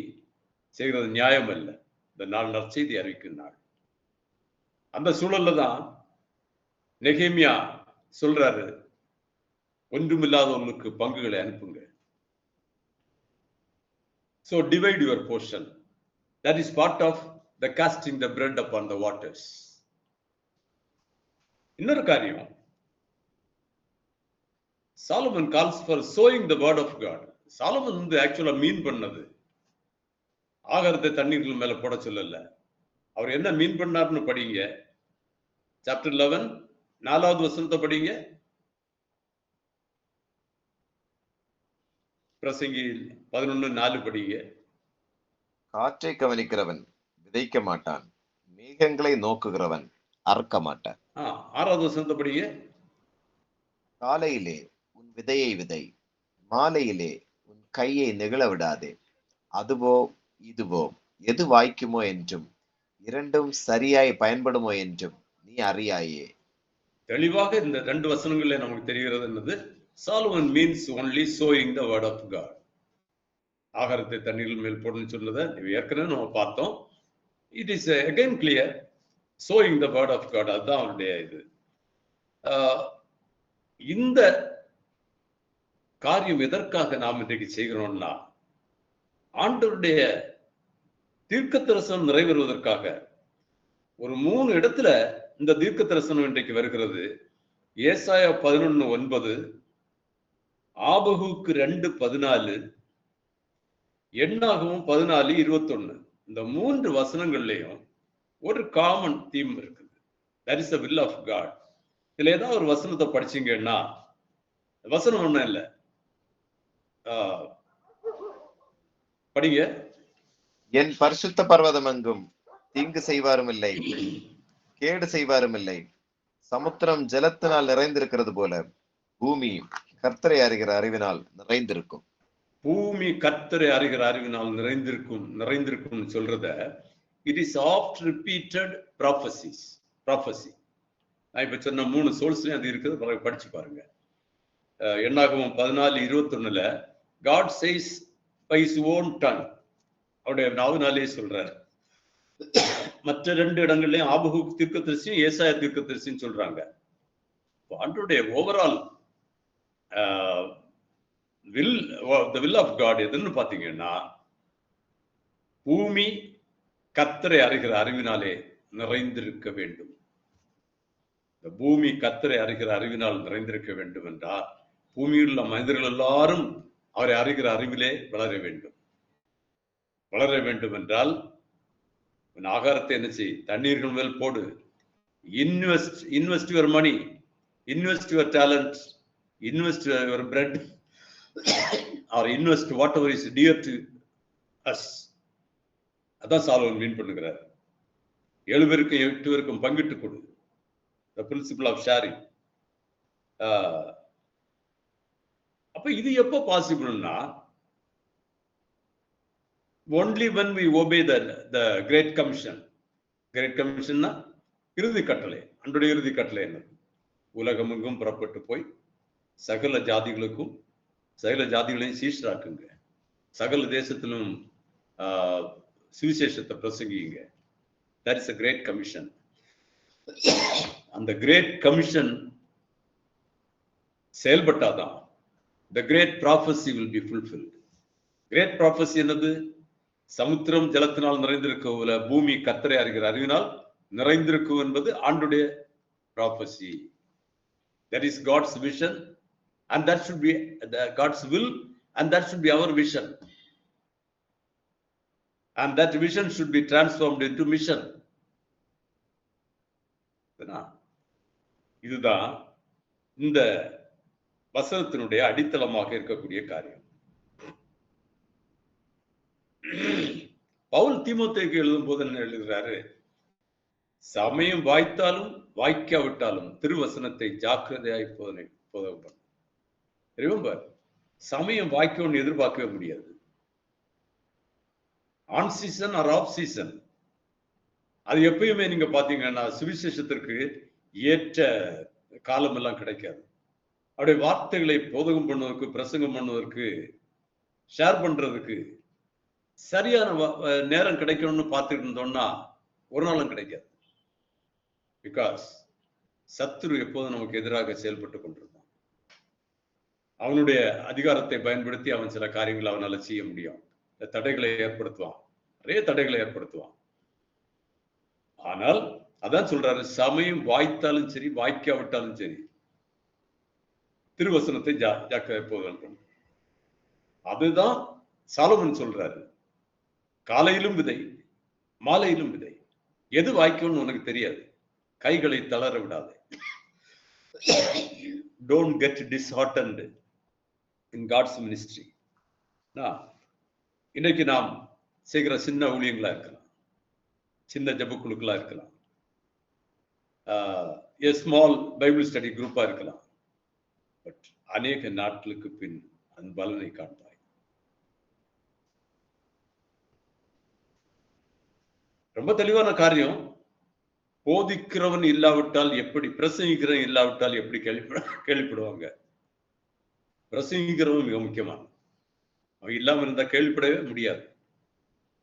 செய்கிறது நியாயம் அல்ல. இந்த நாள் நற்செய்தி அறிவிக்கும் நாள். அந்த சூழல்ல தான் நெகேமியா சொல்றாரு, ஒன்றுமில்லாதவர்களுக்கு பங்குகளை அனுப்புங்க. So divide your portion. That is part of the casting the bread upon the waters. இன்னொரு காரியம், Solomon calls for sowing the word of God. Solomon வந்து ஆக்சுவலா மீன் பண்ணது ஆகாரத்தை தண்ணீர்கள் மேல போட சொல்லல. அவர் என்ன மீன் பண்ணார்னு படிங்க. சாப்டர் 11 4வது வசனத்தை படிங்க. பிரசங்கி 11:4 படிங்க. காற்றை கவனிக்கிறவன் விதைக்க மாட்டான், மேகங்களை நோக்குகிறவன் அறுக்க மாட்டான். 6வது வசனத்தை படிங்க. காலையிலே உன் விதையை விதை, மாலையிலே உன் கையை நெகிழ விடாதே. அதுவோ இதுவோ எது வாய்க்குமோ என்றும் இரண்டும் சரியாய் பயன்படுமோ என்றும் நீ அறியாயே. தெளிவாக இந்த 2 வசனங்கள்ல நமக்கு தெரிகிறது என்னது? Solomon means only sowing the word of God. ஆகாரத்தை தண்ணீரில் மேல் போடணும்னு சொன்னதை ஏற்கனவே நம்ம பார்த்தோம். It is again clear, sowing the word of God. அதுதான் அவருடைய இது. இந்த காரியம் எதற்காக நாம் இன்றைக்கு செய்கிறோம்னா, ஆண்டவருடைய தீர்க்க தரிசனம் நிறைவேறுவதற்காக. ஒரு 3 இடத்துல இந்த தீர்க்க தரிசனம் இன்றைக்கு வருகிறது. ஏசாயா 11:9, ஆபகுக்கு 2:14, எண்ணாகமும் 14:21. இந்த 3 வசனங்கள்லயும் ஒரு காமன் தீம் இருக்குது. That is the will of God. இதுல ஏதாவது ஒரு வசனத்தை படிச்சீங்கன்னா, வசனம் ஒண்ணும் இல்லை, படிங்க. என் பரிசுத்த பர்வதம் எங்கும் தீங்கு செய்வாரும் இல்லை, கேடு செய்வாரும் இல்லை. சமுத்திரம் ஜலத்தினால் நிறைந்திருக்கிறது போல பூமி கர்த்தரை அறிகிற அறிவினால் நிறைந்திருக்கும். பூமி கர்த்தரை அறிகிற அறிவினால் நிறைந்திருக்கும் சொல்றத, இட் இஸ் ஆஃப்ட் ரிப்பீட்டட் ப்ராஃபசி. நான் இப்ப சொன்ன 3 சோர்ஸ்லயும் அது இருக்குது, படிச்சு பாருங்க. எண்ணாகமம் 14:21 God says by his own tongue, அவருடைய நாவினாலே சொல்றாரு. மற்ற 2 இடங்கள்லயும் ஆபகுக் தீர்க்கதரிசியும் ஏசாயா தீர்க்கதரிசியும் சொல்றாங்க. ஆண்டவருடைய overall the will of God எதுன்னு பாத்தீங்கன்னா, பூமி கர்த்தரை அறிகிற அறிவினாலே நிறைந்திருக்க வேண்டும். இந்த பூமி கர்த்தரை அறிகிற அறிவினால் நிறைந்திருக்க வேண்டும் என்றால், பூமியில் உள்ள மனிதர்கள் எல்லாரும் அவரை அறிகிற அறிவிலே வளர வேண்டும். வளர வேண்டும் என்றால் ஆகாரத்தை என்ன செய், தண்ணீர்கள் மேல் போடு. Invest your money, invest your talent, invest your bread, or invest whatever is dear to us. அதான் சாலமன் மீன் பண்ணுகிறார். 7 பேருக்கும் 8 பேருக்கும் பங்கிட்டு கொடு. The principle of sharing. அப்ப இது எப்ப பாசிபிள்னா, only when we obey the great commission. Great commissionனா இறுதி கட்டளை. அன்றைய இறுதி கட்டளை என்ன? உலகமெங்கும் புறப்பட்டு போய் சகல ஜாதிகளையும் சீஷராக்குங்க, சகல தேசத்திலும் சுவிசேஷத்தை பிரசங்கிங்க. That is a great commission. அந்த கிரேட் கமிஷன் செயல்பட்டாதான் the great prophecy will be fulfilled. Great prophecy என்னது? சமுத்திரம் ஜலத்தினால் நிறைந்திருக்கும் போல பூமி கர்த்தரை அறிகிற அறிவினால் நிறைந்திருக்கும் என்பது ஆண்டுடைய prophecy. That is God's vision, and that should be God's will, and that should be our vision, and that vision should be transformed into mission. இதுதான் இந்த வசனத்தினுடைய அடித்தளமாக இருக்கக்கூடிய காரியம். பவுல் தீமோத்தேயுக்கு எழுதும் போது என்ன எழுதுகிறாரு? சமயம் வாய்த்தாலும் வாய்க்காவிட்டாலும் திருவசனத்தை ஜாக்கிரதையாய் போதகம். ரிமெம்பர், சமயம் வாய்க்கணும்னு எதிர்பார்க்கவே முடியாது. On season or off season, அது எப்பயுமே நீங்க பாத்தீங்கன்னா சுவிசேஷத்திற்கு ஏற்ற காலம் எல்லாம் கிடைக்காது. அவருடைய வார்த்தைகளை போதகம் பண்ணுவதற்கு, பிரசங்கம் பண்ணுவதற்கு, ஷேர் பண்றதுக்கு சரியான நேரம் கிடைக்கணும்னு பார்த்துட்டு இருந்தோம்னா ஒரு நாளும் கிடைக்காது. பிகாஸ் சத்துரு எப்போதும் நமக்கு எதிராக செயல்பட்டு கொண்டிருந்தான். அவனுடைய அதிகாரத்தை பயன்படுத்தி அவன் சில காரியங்களை அவனால செய்ய முடியும். தடைகளை ஏற்படுத்துவான், நிறைய தடைகளை ஏற்படுத்துவான். ஆனால் அதான் சொல்றாரு, சமயம் வாய்த்தாலும் சரி வாய்க்காவிட்டாலும் சரி திருவசனத்தை ஜாக்கிரதை போதல். அதுதான் சாலமன் சொல்றாரு, காலையிலும் விதை மாலையிலும் விதை. எது வாய்க்கும்னு உனக்கு தெரியாது, கைகளை தளர விடாது. Don't get disheartened in God's ministry. இன்னைக்கு நாம் செய்கிற சின்ன ஊழியங்களா இருக்கலாம், சின்ன ஜெபக்குழுக்களா இருக்கலாம், a small பைபிள் ஸ்டடி குரூப்பா இருக்கலாம். பட் அநேக நாட்களுக்கு பின் அதன் பலனை காண்பாய். ரொம்ப தெளிவான காரியம். போதிக்கிறவன் இல்லாவிட்டால் எப்படி, பிரசங்கிக்கிறவன் இல்லாவிட்டால் எப்படி கேள்விப்படுவாங்க? பிரசங்கிக்கிறவன் மிக முக்கியமான, அவன் இல்லாமல் இருந்தா கேள்விப்படவே முடியாது.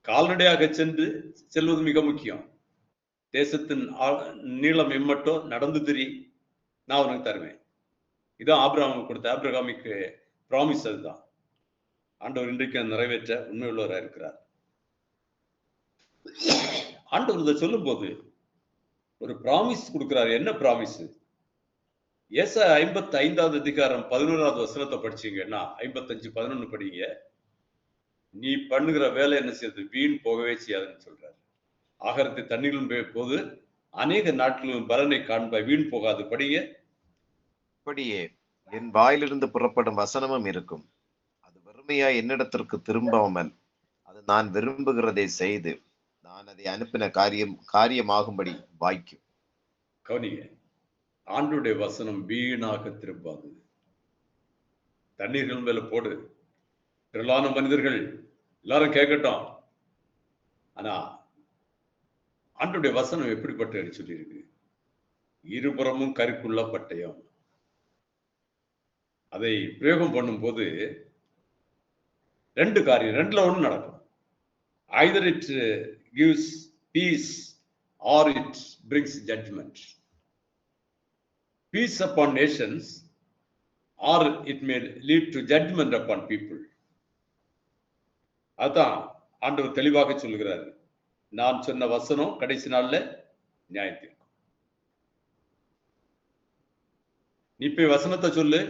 கால்நடையாக செல்வது மிக முக்கியம். தேசத்தின் நீளம் எம்மட்டோ நடந்து திரி, நான் உனக்கு தருவேன். இதான் ஆபிரகாமுக்கு கொடுத்த ஆபிரகாமிக்கு ப்ராமிஸ். அதுதான் ஆண்டவர் இன்றைக்கு நிறைவேற்ற உண்மை உள்ளவராக இருக்கிறார். ஆண்டவர் இதை சொல்லும் போது ஒரு ப்ராமிஸ் கொடுக்கிறார். என்ன ப்ராமிஸ்? ஏசாயா 55வது அதிகாரம் 11வது வசனத்தை படிச்சீங்கன்னா, 55:11 படிங்க. நீ பண்ணுகிற வேலை என்ன செய்யுது? வீண் போகவே செய்யாதுன்னு சொல்றாரு. ஆகாரத்தை தண்ணீரும் போது அநேக நாட்களும் பலனை காண்பாய், வீண் போகாது. படிங்க. அப்படியே என் வாயிலிருந்து புறப்படும் வசனமும் இருக்கும், அது வெறுமையா என்னிடத்திற்கு திரும்பாமல் அது நான் விரும்புகிறதை செய்து நான் அதை அனுப்பின காரியமாகும்படி வாய்க்கும். கவனிங்க, ஆண்டுடைய வசனம் வீணாக திரும்பாது. தண்ணீர்கள் மேல போடு, திரளான மனிதர்கள் எல்லாரும் கேட்கட்டும். ஆனா ஆண்டுடைய வசனம் எப்படிப்பட்ட சொல்லி இருக்கு? இருபுறமும் கருக்குள்ள பட்டயம். அதை பிரயோகம் பண்ணும் போது ரெண்டு காரியம், ரெண்டுல ஒண்ணு நடக்கும். either it gives peace or it brings judgment. Peace upon nations or it may lead to judgment upon people. அதான் ஆண்டவர் தெளிவாக சொல்கிறார். நான் சொன்ன வசனம் கடைசி நாள்ல நியாயத்திற்கும். நீ போய் வசனத்தை சொல்லு,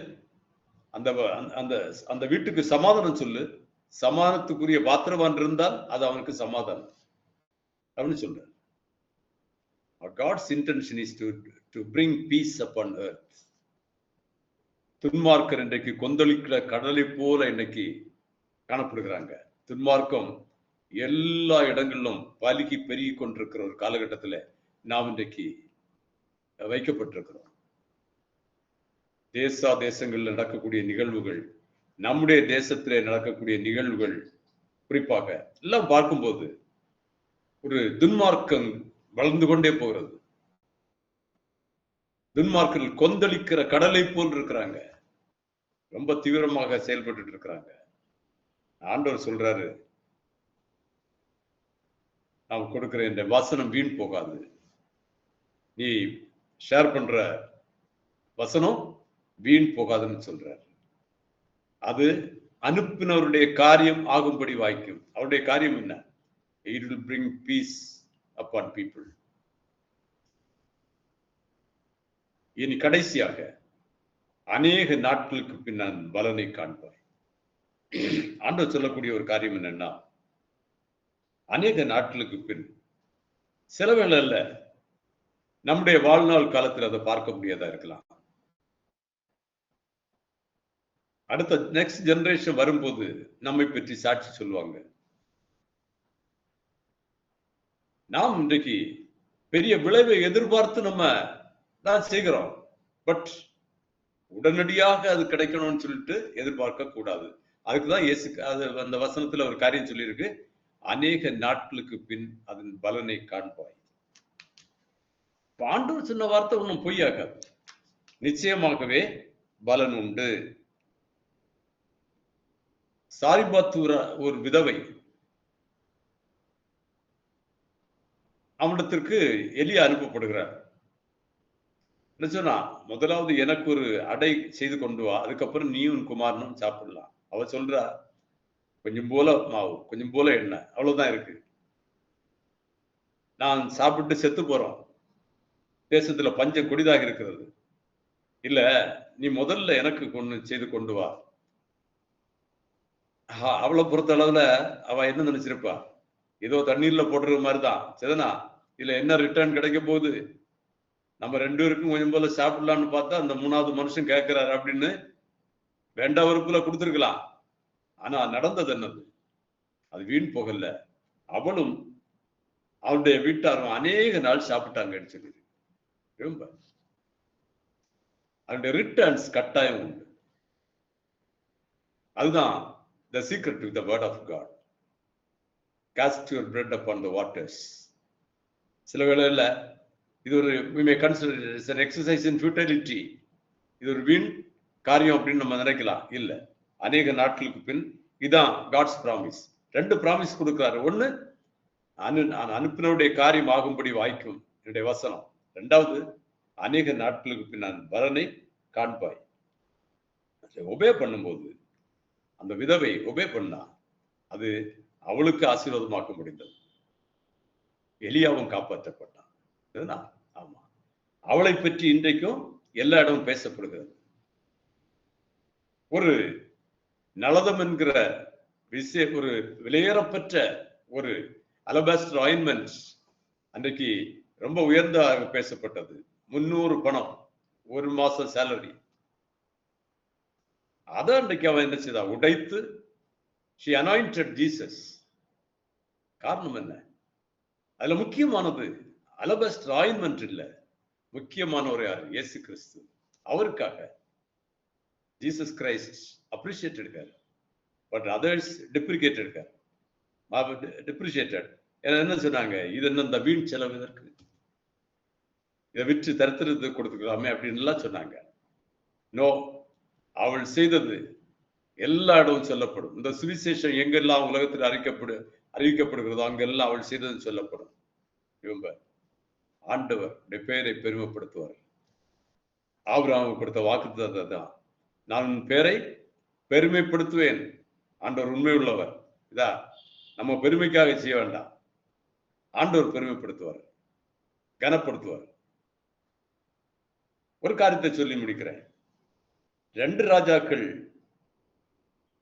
அந்த அந்த அந்த வீட்டுக்கு சமாதானம் சொல்லு. சமாதானத்துக்குரிய பாத்திரவான் இருந்தால் அது அவனுக்கு சமாதானம் அப்படின்னு சொல்றார். God's intention is to bring peace upon earth. துன்மார்க்கர் இன்றைக்கு கொந்தளிக்கிற கடலை போல இன்னைக்கு காணப்படுகிறாங்க. துன்மார்க்கம் எல்லா இடங்களிலும் பலுகி பெருகி கொண்டிருக்கிற ஒரு காலகட்டத்தில் நாம் இன்றைக்கு வைக்கப்பட்டிருக்கிறோம். தேசங்கள்ல நடக்கக்கூடிய நிகழ்வுகள், நம்முடைய தேசத்திலே நடக்கக்கூடிய நிகழ்வுகள் குறிப்பாக எல்லாம் பார்க்கும்போது ஒரு துன்மார்க்கம் வளர்ந்து கொண்டே போகிறது. துன்மார்க்கர்கள் கொந்தளிக்கிற கடலை போல் இருக்கிறாங்க, ரொம்ப தீவிரமாக செயல்பட்டு இருக்கிறாங்க. ஆண்டவர் சொல்றாரு, நாம் கொடுக்கிற இந்த வசனம் வீண் போகாது. நீ ஷேர் பண்ற வசனம் வீண் போகாதுன்னு சொல்றார். அது அனுப்பினவருடைய காரியம் ஆகும்படி வாய்க்கும். அவருடைய காரியம் என்ன? It will bring peace upon people. இனி கடைசியாக அநேக நாட்களுக்கு பின்னால் பலனை காண்பாய். ஆண்டவர் சொல்லக்கூடிய ஒரு காரியம் என்னன்னா, அநேக நாட்களுக்கு பின், சில வேளையில நம்முடைய வாழ்நாள் காலத்தில் அதை பார்க்க முடியாதா இருக்கலாம். அடுத்த நெக்ஸ்ட் ஜெனரேஷன் வரும்போது நம்மை பற்றி சாட்சி சொல்லுவாங்க. நாம் இன்றைக்கு பெரிய விளைவை எதிர்பார்த்து நம்ம தான் செய்கிறோம். பட் உடனடியாக அது கிடைக்கணும்னு சொல்லிட்டு எதிர்பார்க்க கூடாது. அதுக்குதான் இயேசு அந்த வசனத்துல ஒரு காரியம் சொல்லியிருக்கு, அநேக நாட்களுக்கு பின் அதன் பலனை காண்பாய். ஆண்டவர் சொன்ன வார்த்தை ஒன்றும் பொய்யாகாது. நிச்சயமாகவே பலன் உண்டு. சாரிபாத் ஒரு விதவை, அவனிடத்திற்கு எலியா அனுப்பப்படுகிறார். என்ன சொன்னா, முதலாவது எனக்கு ஒரு அடை செய்து கொண்டு வா, அதுக்கப்புறம் நீயும் குமாரனும் சாப்பிடலாம். அவ சொல்றா, கொஞ்சம் போல மாவு, கொஞ்சம் போல எண்ணெய், அவ்வளவுதான் இருக்கு, நான் சாப்பிட்டு செத்து போறோம், தேசத்துல பஞ்சம் கொடிதாக இருக்கிறது, இல்ல நீ முதல்ல எனக்கு ஒண்ணு செய்து கொண்டு வா. அவளை பொறுத்த அளவுல அவ என்ன நினைச்சிருப்பா, ஏதோ தண்ணீர்ல போடுற மாதிரிதான், சரிதானா, இதுல என்ன ரிட்டர்ன் கிடைக்க போகுது, நம்ம ரெண்டு பேருக்கும் கொஞ்சம் போல சாப்பிடலான்னு பார்த்தா அந்த மூணாவது மனுஷன் கேட்கிறாரு அப்படின்னு வேண்டா வெறுப்புல கொடுத்துருக்கலாம். ஆனா நடந்தது என்னது? அது வீண் போகல. அவளும் அவளுடைய வீட்டாரும் அநேக நாள் சாப்பிட்டாங்கன்னு சொல்லி ரொம்ப அதனுடைய ரிட்டர்ன்ஸ் கட்டாயம் உண்டு. அதுதான் the secret to the word of God. Cast your bread upon the waters. சில வேளையில இது ஒரு we may consider it as an exercise in futility. இது ஒரு வீண் காரியம் அப்படின்னு நம்ம நினைக்கலாம். இல்ல, அநேக நாட்களுக்கு பின் இதான் காட்ஸ் ப்ராமிஸ். 2 ப்ராமிஸ் கொடுக்கிறாரு. ஒண்ணு, அனுப்பினுடைய காரியம் ஆகும்படி வாய்க்கும் என்னுடைய வசனம். 2வது, அநேக நாட்களுக்கு பின் நான் பலனை காண்பாய். ஒபே பண்ணும்போது அந்த விதவை ஒபே பண்ணா அது அவளுக்கு ஆசீர்வாதமாக்க முடிந்தது. எலியாவும் காப்பாற்றப்பட்டான். ஆமா, அவளை பற்றி இன்றைக்கும் எல்லா இடமும் பேசப்படுகிறது. ஒரு நலதம் என்கிற ஒரு விலையேறப்பெற்ற ஒரு அலபாஸ்டர் ஆயின்மெண்ட் அன்றைக்கு ரொம்ப உயர்ந்ததாக பேசப்பட்டது. 300 பணம், 1 மாசம் சேலரி. அதை அன்றைக்கு அவன் என்ன செய்தா, உடைத்து she anointed Jesus. காரணம் என்ன? அதுல முக்கியமானது அலபாஸ்டர் ஆயின்மெண்ட் இல்ல, முக்கியமானவர் யார்? இயேசு கிறிஸ்து. அவருக்காக Jesus Christ appreciated her, but others deprecated her, depreciated. என்ன சொன்னாங்க? இது என்ன இந்த வீண் செலவு, இதற்கு இதை விற்று தரித்திரத்தை கொடுத்துக்கலாமே அப்படின்னு எல்லாம் சொன்னாங்க. நோ, அவள் செய்தது எல்லா இடமும் சொல்லப்படும். இந்த சுவிசேஷம் எங்கெல்லாம் உலகத்தில் அறிவிக்கப்படுகிறதோ அங்கெல்லாம் அவள் செய்தது சொல்லப்படும். இவங்க ஆண்டவர் பெயரை பெருமைப்படுத்துவார். ஆபிரகாமுக்கு கொடுத்த வாக்குத்தத்தம் தான், நான் உன் பெயரை பெருமைப்படுத்துவேன். ஆண்டவர் உண்மை உள்ளவர். இதா நம்ம பெருமைக்காக செய்ய வேண்டாம், ஆண்டவர் பெருமைப்படுத்துவார், கனப்படுத்துவார். ஒரு காரியத்தை சொல்லி முடிக்கிறேன். 2 ராஜாக்கள்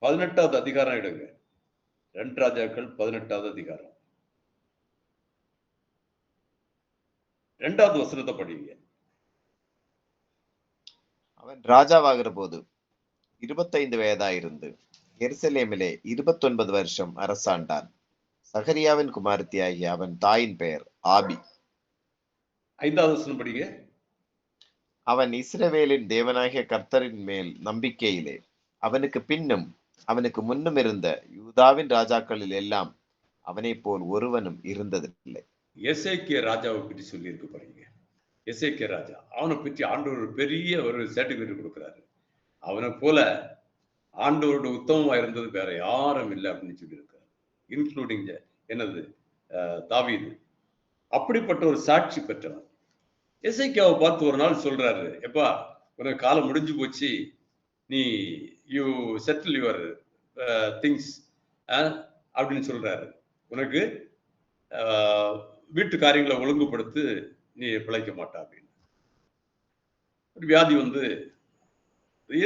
18வது அதிகாரம் எடுங்க. 2 ராஜாக்கள் 18வது அதிகாரம் 2வது வசனத்தை படிங்க. அவன் ராஜாவாகிற போது 25 வயதாயிருந்து எருசலேமிலே 29 வருஷம் அரசாண்டான். சகரியாவின் குமாரத்தியாகிய அவன் தாயின் பெயர் ஆபி. 5வது வசனம் படிங்க. அவன் இஸ்ரவேலின் தேவனாகிய கர்த்தரின் மேல் நம்பிக்கையிலே அவனுக்கு பின்னும் அவனுக்கு முன்னும் இருந்த யூதாவின் ராஜாக்களில் எல்லாம் அவனை போல் ஒருவனும் இருந்ததில்லை. எசேக்கியா ராஜாவை பற்றி சொல்லி இருக்கு பாருங்க. எசேக்கியா ராஜா, அவனை பற்றி ஆண்டவர் பெரிய ஒரு சர்டிபிகேட் கொடுக்கிறாரு. அவனை போல ஆண்டவரோட உத்தமமா இருந்தது வேற யாரும் இல்லை அப்படின்னு சொல்லி இருக்காரு, இன்க்ளூடிங் என்னது தாவீது. அப்படிப்பட்ட ஒரு சாட்சி பெற்றவன். எசேக்கியாவை பார்த்து ஒரு நாள் சொல்றாரு, எப்பா உனக்கு காலம் முடிஞ்சு போச்சு, நீ யூ செட்டில் யுவர் திங்ஸ் அப்படின்னு சொல்றாரு. உனக்கு வீட்டு காரியங்களை ஒழுங்குபடுத்து, நீ பிழைக்க மாட்டா அப்படின்னு. ஒரு வியாதி வந்து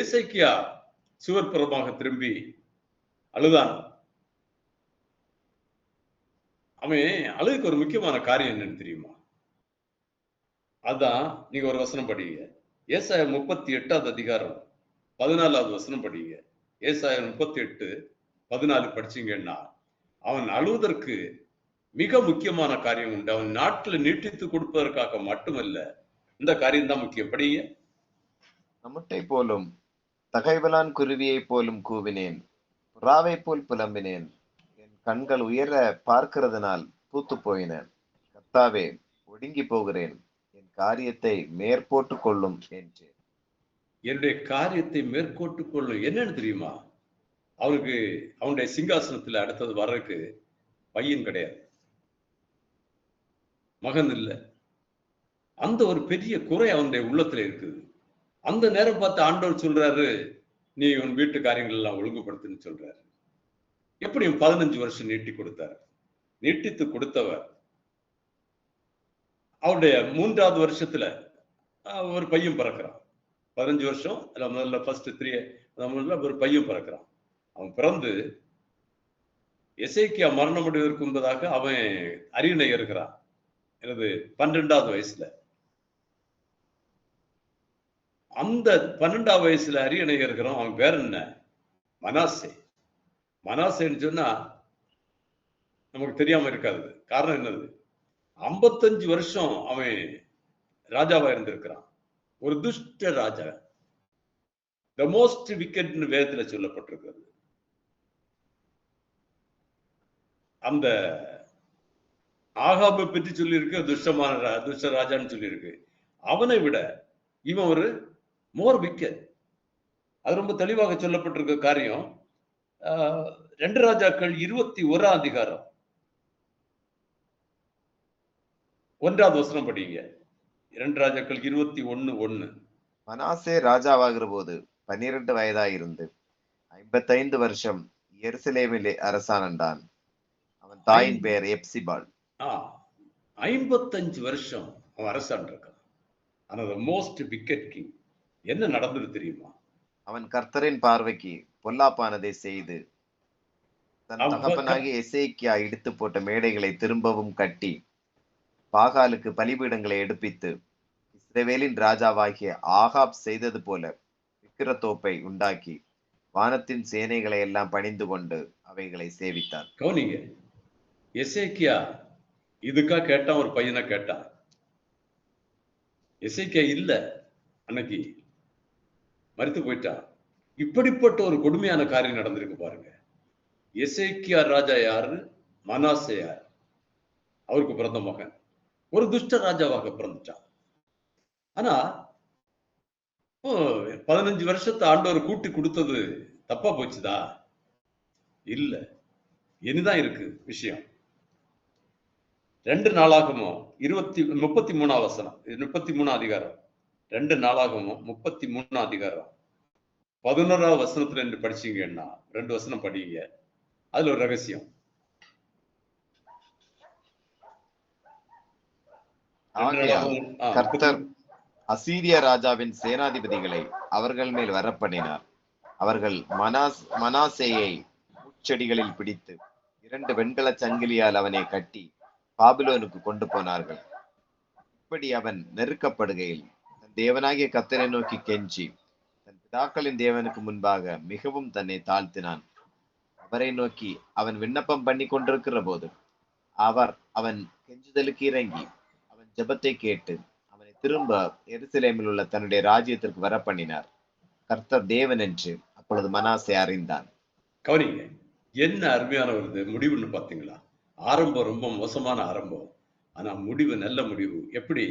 எசேக்கியா சுவர்புறமாக திரும்பி அழுதான். அவன் அழுதுக்கு ஒரு முக்கியமான காரியம் என்னன்னு தெரியுமா? அதான் நீங்க ஒரு வசனம் படிங்க. ஏசாயா 38வது அதிகாரம் 14வது வசனம் படிங்க. ஏசாயா 38:14 படிச்சீங்கன்னா அவன் அழுவதற்கு மிக முக்கியமான காரியம் உண்டு. அவன் நாட்டில் நீட்டித்து கொடுப்பதற்காக மட்டுமல்ல, இந்த காரியம் தான் முக்கியம். படிங்க. நம்மட்டை போலும் தகைவலான் குருவியை போலும் கூவினேன், புறாவை போல் புலம்பினேன், என் கண்கள் உயர பார்க்கிறதுனால் பூத்து போயின. கர்த்தாவே, ஒடுங்கி போகிறேன், என் காரியத்தை மேற்போட்டு கொள்ளும் என்றேன். என்னுடைய காரியத்தை மேற்கொண்டு கொள்ளும். என்னன்னு தெரியுமா? அவனுக்கு அவனுடைய சிங்காசனத்துல அடுத்தது வர்றதுக்கு பையன் கிடையாது, மகன் இல்லை. அந்த ஒரு பெரிய குறை அவனுடைய உள்ளத்துல இருக்குது. அந்த நேரம் பார்த்து ஆண்டவர் சொல்றாரு, நீ உன் வீட்டு காரியங்கள் எல்லாம் ஒழுங்குபடுத்துன்னு சொல்றாரு. எப்படியும் 15 வருஷம் நீட்டி கொடுத்தார். நீட்டித்து கொடுத்தவர் அவருடைய 3வது வருஷத்துல ஒரு பையன் பிறக்கிறான். 15 வருஷம் முதல்ல ஃபர்ஸ்ட் 3 ஒரு பையன் பிறக்கிறான். அவன் பிறந்து எசேக்கியா மரணம் அடைவதற்கு முன்பதாக அவன் அரியணை ஏறுகிறான். எனது 12வது வயசுல. அந்த 12வது வயசுல அரியணை ஏறுகிறான். அவன் பேர் என்ன? மனாசே. மனாசேன்னு சொன்னா நமக்கு தெரியாம இருக்காது. காரணம் என்னது? 55 வருஷம் அவன் ராஜாவா இருந்திருக்கிறான். ஒரு துஷ்ட ராஜா, த மோஸ்ட் விக்கெட்னு வேதத்துல சொல்லப்பட்டிருக்கிறது. அந்த ஆகாபை பற்றி சொல்லியிருக்கு, துஷ்ட ராஜான்னு சொல்லியிருக்கு. அவனை விட இவன் ஒரு மோர் விக்கெட். அது ரொம்ப தெளிவாக சொல்லப்பட்டிருக்க காரியம். 2 ராஜாக்கள் 21 அதிகாரம் 1வது வசனம் படிங்க. 2 ராஜாக்கள் 21:1. மனாசே ராஜாவாகிற போது 12 வயதாயிருந்து 55 வருஷம் எருசலேமிலே அரசாண்டான். அவன் தாயின் பெயர் எப்சிபாள். 55 வருஷம் அவன் அரசாண்டிருக்கான். ஆனா மோஸ்ட் விக்கெட் கிங். என்ன நடந்தது தெரியுமா? அவன் கர்த்தரின் பார்வைக்கு பொல்லாப்பானதை செய்து தன் தகப்பனாகிய எசேக்கியா இடித்து போட்ட மேடைகளை திரும்பவும் கட்டி பாகாலுக்கு பலிபீடங்களை எடுப்பித்து இஸ்ரவேலின் ராஜாவாகிய ஆகாப் செய்தது போல விக்கிரத்தோப்பை உண்டாக்கி வானத்தின் சேனைகளை எல்லாம் பணிந்து கொண்டு அவைகளை சேவித்தான். கவனிங்க, எசேக்கியா இதுக்கா கேட்டான், ஒரு பையனை கேட்டான். எசேக்கியா இல்ல, அன்னைக்கு மரித்து போயிட்டான். இப்படிப்பட்ட ஒரு கொடுமையான காரியம் நடந்திருக்கு பாருங்க. எசேக்கியா ராஜா யாரு? மனாசே யார்? அவருக்கு பிறந்த மகன் ஒரு துஷ்ட ராஜாவாக பிறந்துட்டான். ஆனா 15 வருஷத்தை ஆண்டவர் கூட்டி கொடுத்தது தப்பா போச்சுதா? இல்ல, இனிதான் இருக்கு விஷயம். 2 நாளாகமும் 33 வசனம், 33 அதிகாரம், 2 நாளாகமும் 33 அதிகாரம் 11வது வசனத்துல இருந்து படிச்சீங்கன்னா 2 வசனம் படிங்க. அதுல ஒரு ரகசியம். கர்த்தர் அசீரிய ராஜாவின் சேனாதிபதிகளை அவர்கள் மேல் வரப்பண்ணினார். அவர்கள் மனாசேயை முட்செடிகளில் பிடித்து 2 வெண்கல சங்கிலியால் அவனை கட்டி பாபிலோனுக்கு கொண்டு போனார்கள். இப்படி அவன் நெருக்கப்படுகையில் தன் தேவனாகிய கர்த்தரை நோக்கி கெஞ்சி தன் பிதாக்களின் தேவனுக்கு முன்பாக மிகவும் தன்னை தாழ்த்தினான். அவரை நோக்கி அவன் விண்ணப்பம் பண்ணி கொண்டிருக்கிற போது அவன் கெஞ்சுதலுக்கு இறங்கி அவன் ஜெபத்தை கேட்டு அவனை திரும்ப எருசலேமில் உள்ள தன்னுடைய ராஜ்யத்திற்கு வர பண்ணினார். கர்த்தர் தேவன் என்று அப்பொழுது மனாசே அறிந்தான். கவனிங்க, என்ன அருமையான ஒரு முடிவுன்னு பாத்தீங்களா? ஆரம்பம் ரொம்ப மோசமான ஆரம்பம், ஆனா முடிவு நல்ல முடிவு. எப்படி?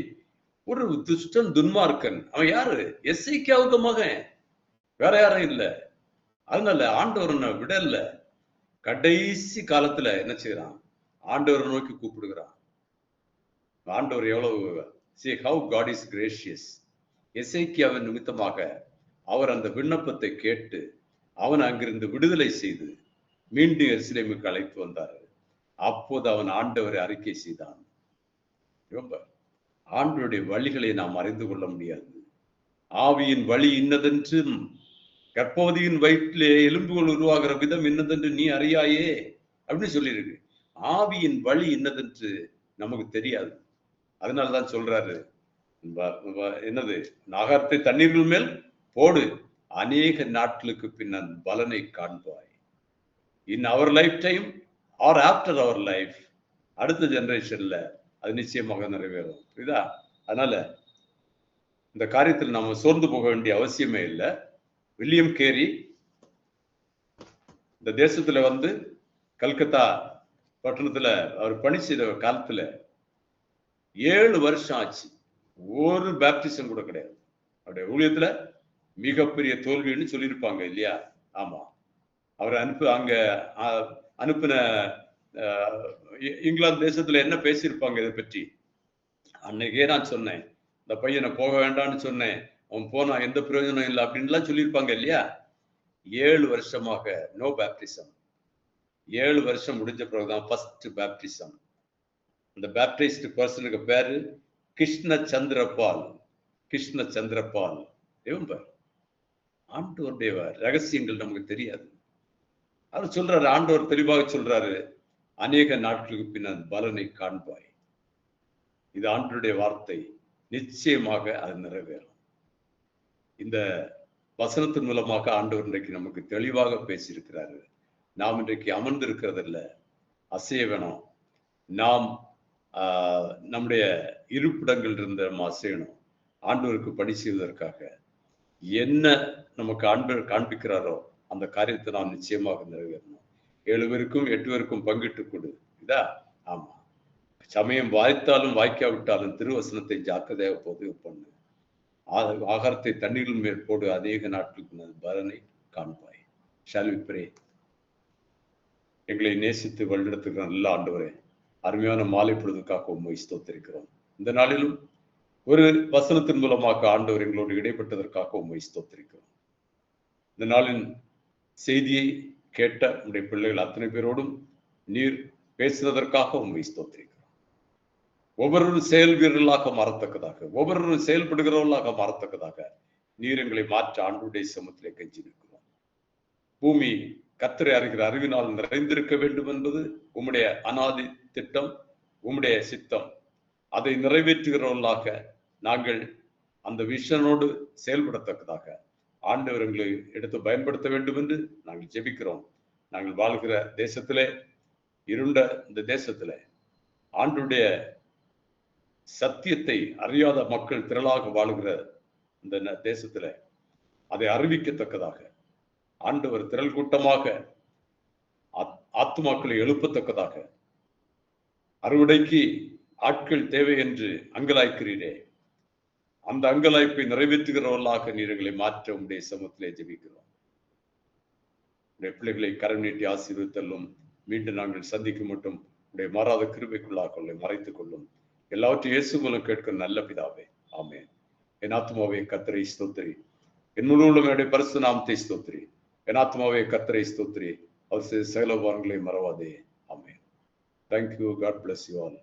ஒரு துஷ்டன் துன்மார்க்கன். அவன் யாரு? எசேக்கியாவுக்கு மகன், வேற யாரும் இல்ல. அதனால ஆண்டவரனை விடல. கடைசி காலத்துல என்ன செய்யறான்? ஆண்டவரை நோக்கி கூப்பிடுகிறான். ஆண்டவர் எவ்வளவு, see how God is gracious. எசேக்கியாவின் நிமித்தமாக அவர் அந்த விண்ணப்பத்தை கேட்டு அவன் அங்கிருந்து விடுதலை செய்து மீண்டும் எருசலேமுக்கு அழைத்து வந்தார். அப்போது அவன் ஆண்டவரை அறிக்கை செய்தான். ரொம்ப ஆண்டவருடைய வழிகளை நாம் அறிந்து கொள்ள முடியாது. ஆவியின் வழி இன்னதென்றும் கர்ப்பவதியின் வயிற்றிலே எலும்புகள் உருவாகிற விதம் இன்னதென்று நீ அறியாயே அப்படின்னு சொல்லியிருக்கு. ஆவியின் வழி இன்னதென்று நமக்கு தெரியாது. அதனாலதான் சொல்றாரு, என்னது, நாகத்தை தண்ணீர்கள் மேல் போடு, அநேக நாட்களுக்கு பின்னர் பலனை காண்பாய். In our lifetime or after our life, அடுத்த ஜெனரேஷன்ல அது நிச்சயமாக நிறைவேறும். புரியுதா? அதனால இந்த காரியத்தில் நாம சோர்ந்து போக வேண்டிய அவசியமே இல்லை. வில்லியம் கேரி இந்த தேசத்துல வந்து கல்கத்தா பட்டணத்துல அவர் பணி செய்த காலத்துல 7 வருஷம் ஆச்சு. ஒரு பேப்டிசம் கூட கிடையாது. அவருடைய ஊழியத்துல மிகப்பெரிய தோல்வின்னு சொல்லியிருப்பாங்க இல்லையா? ஆமா, அவரை அங்க அனுப்பின இங்கிலாந்து தேசத்துல என்ன பேசியிருப்பாங்க இதை பற்றி? அன்னைக்கே நான் சொன்னேன், இந்த பையனை போக வேண்டாம்னு சொன்னேன், அவன் போனா எந்த பிரயோஜனம் இல்லை அப்படின்லாம் சொல்லியிருப்பாங்க இல்லையா? 7 வருஷமாக நோ பேப்டிசம். 7 வருஷம் முடிஞ்ச பிறகுதான் ஃபர்ஸ்ட் பேப்டிசம். அந்த பேப்டைஸ்டு பர்சனுக்கு பேரு கிருஷ்ண சந்திரபால். கிருஷ்ண சந்திரபால். ஆண்டவருடைய ரகசியங்கள் நமக்கு தெரியாது. அவர் சொல்றாரு, ஆண்டவர் தெளிவாக சொல்றாரு, அநேக நாட்களுக்கு பின்னர் பலனை காண்பாய். இது ஆண்டவருடைய வார்த்தை. நிச்சயமாக அது நிறைவேறும். இந்த வசனத்தின் மூலமாக ஆண்டவர் இன்றைக்கு நமக்கு தெளிவாக பேசியிருக்கிறாரு. நாம் இன்றைக்கு அமர்ந்திருக்கிறதில்ல, அசைய வேணும். நாம் நம்முடைய இருப்பிடங்கள் இருந்த நம்ம அசையணும். ஆண்டவருக்கு பணி செய்வதற்காக என்ன நமக்கு ஆண்டவர் காண்பிக்கிறாரோ அந்த காரியத்தை நாம் நிச்சயமாக நிறைவேறணும். 7 பேருக்கும் 8 பேருக்கும் பங்கிட்டு கொடு. இதா ஆமா. சமயம் வாய்த்தாலும் வாய்க்காவிட்டாலும் திருவசனத்தை ஜாக்கிரதையாக பதிவு பண்ணு. ஆகாரத்தை தண்ணீரில் மேல் போடு, அநேக நாட்களுக்கு பலனை காண்பாய். Shall we pray? எங்களை நேசித்து வழிநடத்துகிற நல்ல ஆண்டவரே, அருமையான மாலை பொழுதுக்காக உம்மை ஸ்தோத்திரிக்கிறோம். இந்த நாளிலும் ஒரு வசனத்தின் மூலமாக ஆண்டவர் எங்களோடு இடைப்பட்டதற்காக உம்மை ஸ்தோத்திரிக்கிறோம். இந்த நாளின் செய்தியை கேட்ட உடைய பிள்ளைகள் அத்தனை பேரோடும் நீர் பேசினதற்காக உம்மை ஸ்தோத்திரிக்கிறோம். ஒவ்வொருவரும் செயல் வீரர்களாக மாறத்தக்கதாக, ஒவ்வொருவரும் செயல்படுகிறவர்களாக மாறத்தக்கதாக நீர் எங்களை மாற்ற ஆண்டுடைய சமத்திலே கெஞ்சி நிற்கிறோம். பூமி கர்த்தரை அறிகிற அறிவினால் நிறைந்திருக்க வேண்டும் என்பது உம்முடைய அனாதி திட்டம், உம்முடைய சித்தம். அதை நிறைவேற்றுகிறவர்களாக நாங்கள் அந்த விஷனோடு செயல்படத்தக்கதாக ஆண்டவர் எங்களை எடுத்து பயன்படுத்த வேண்டும் என்று நாங்கள் ஜெபிக்கிறோம். நாங்கள் வாழ்கிற தேசத்திலே, இருண்ட இந்த தேசத்திலே ஆண்டுடைய சத்தியத்தை அறியாத மக்கள் திரளாக வாழுகிற இந்த தேசத்திலே அதை அறிவிக்கத்தக்கதாக ஆண்டவர் திரள் கூட்டமாக ஆத்துமாக்களை எழுப்பத்தக்கதாக, அறுவடைக்கு ஆட்கள் தேவை என்று அங்கலாய்க்கிறீரே, அந்த அங்கலாய்ப்பை நிறைவேற்றுகிறவர்களாக நீர் எங்களை மாற்ற உடைய சமத்திலே ஜெபிக்கிறோம். உடைய பிள்ளைகளை கரம் நீட்டி ஆசீர்வதித்தல்லும். மீண்டும் நாங்கள் சந்திக்கும் மட்டும் உடைய மாறாத கிருபைக்குள்ளாக மறைத்துக் கொள்ளும். எல்லாவற்றையும் இயேசு மூலம் கேட்கிற நல்ல பிதாவே, ஆமென். என் ஆத்மாவே கர்த்தரை ஸ்தோத்திரி, என் முழு உள்ளமையுடைய பரிசுத்த நாமத்தை ஸ்தோத்திரி. என் ஆத்மாவே கர்த்தரை ஸ்தோத்திரி, அவர் சகல உபகாரங்களை மறவாதே. ஆமென். Thank you. God bless you all.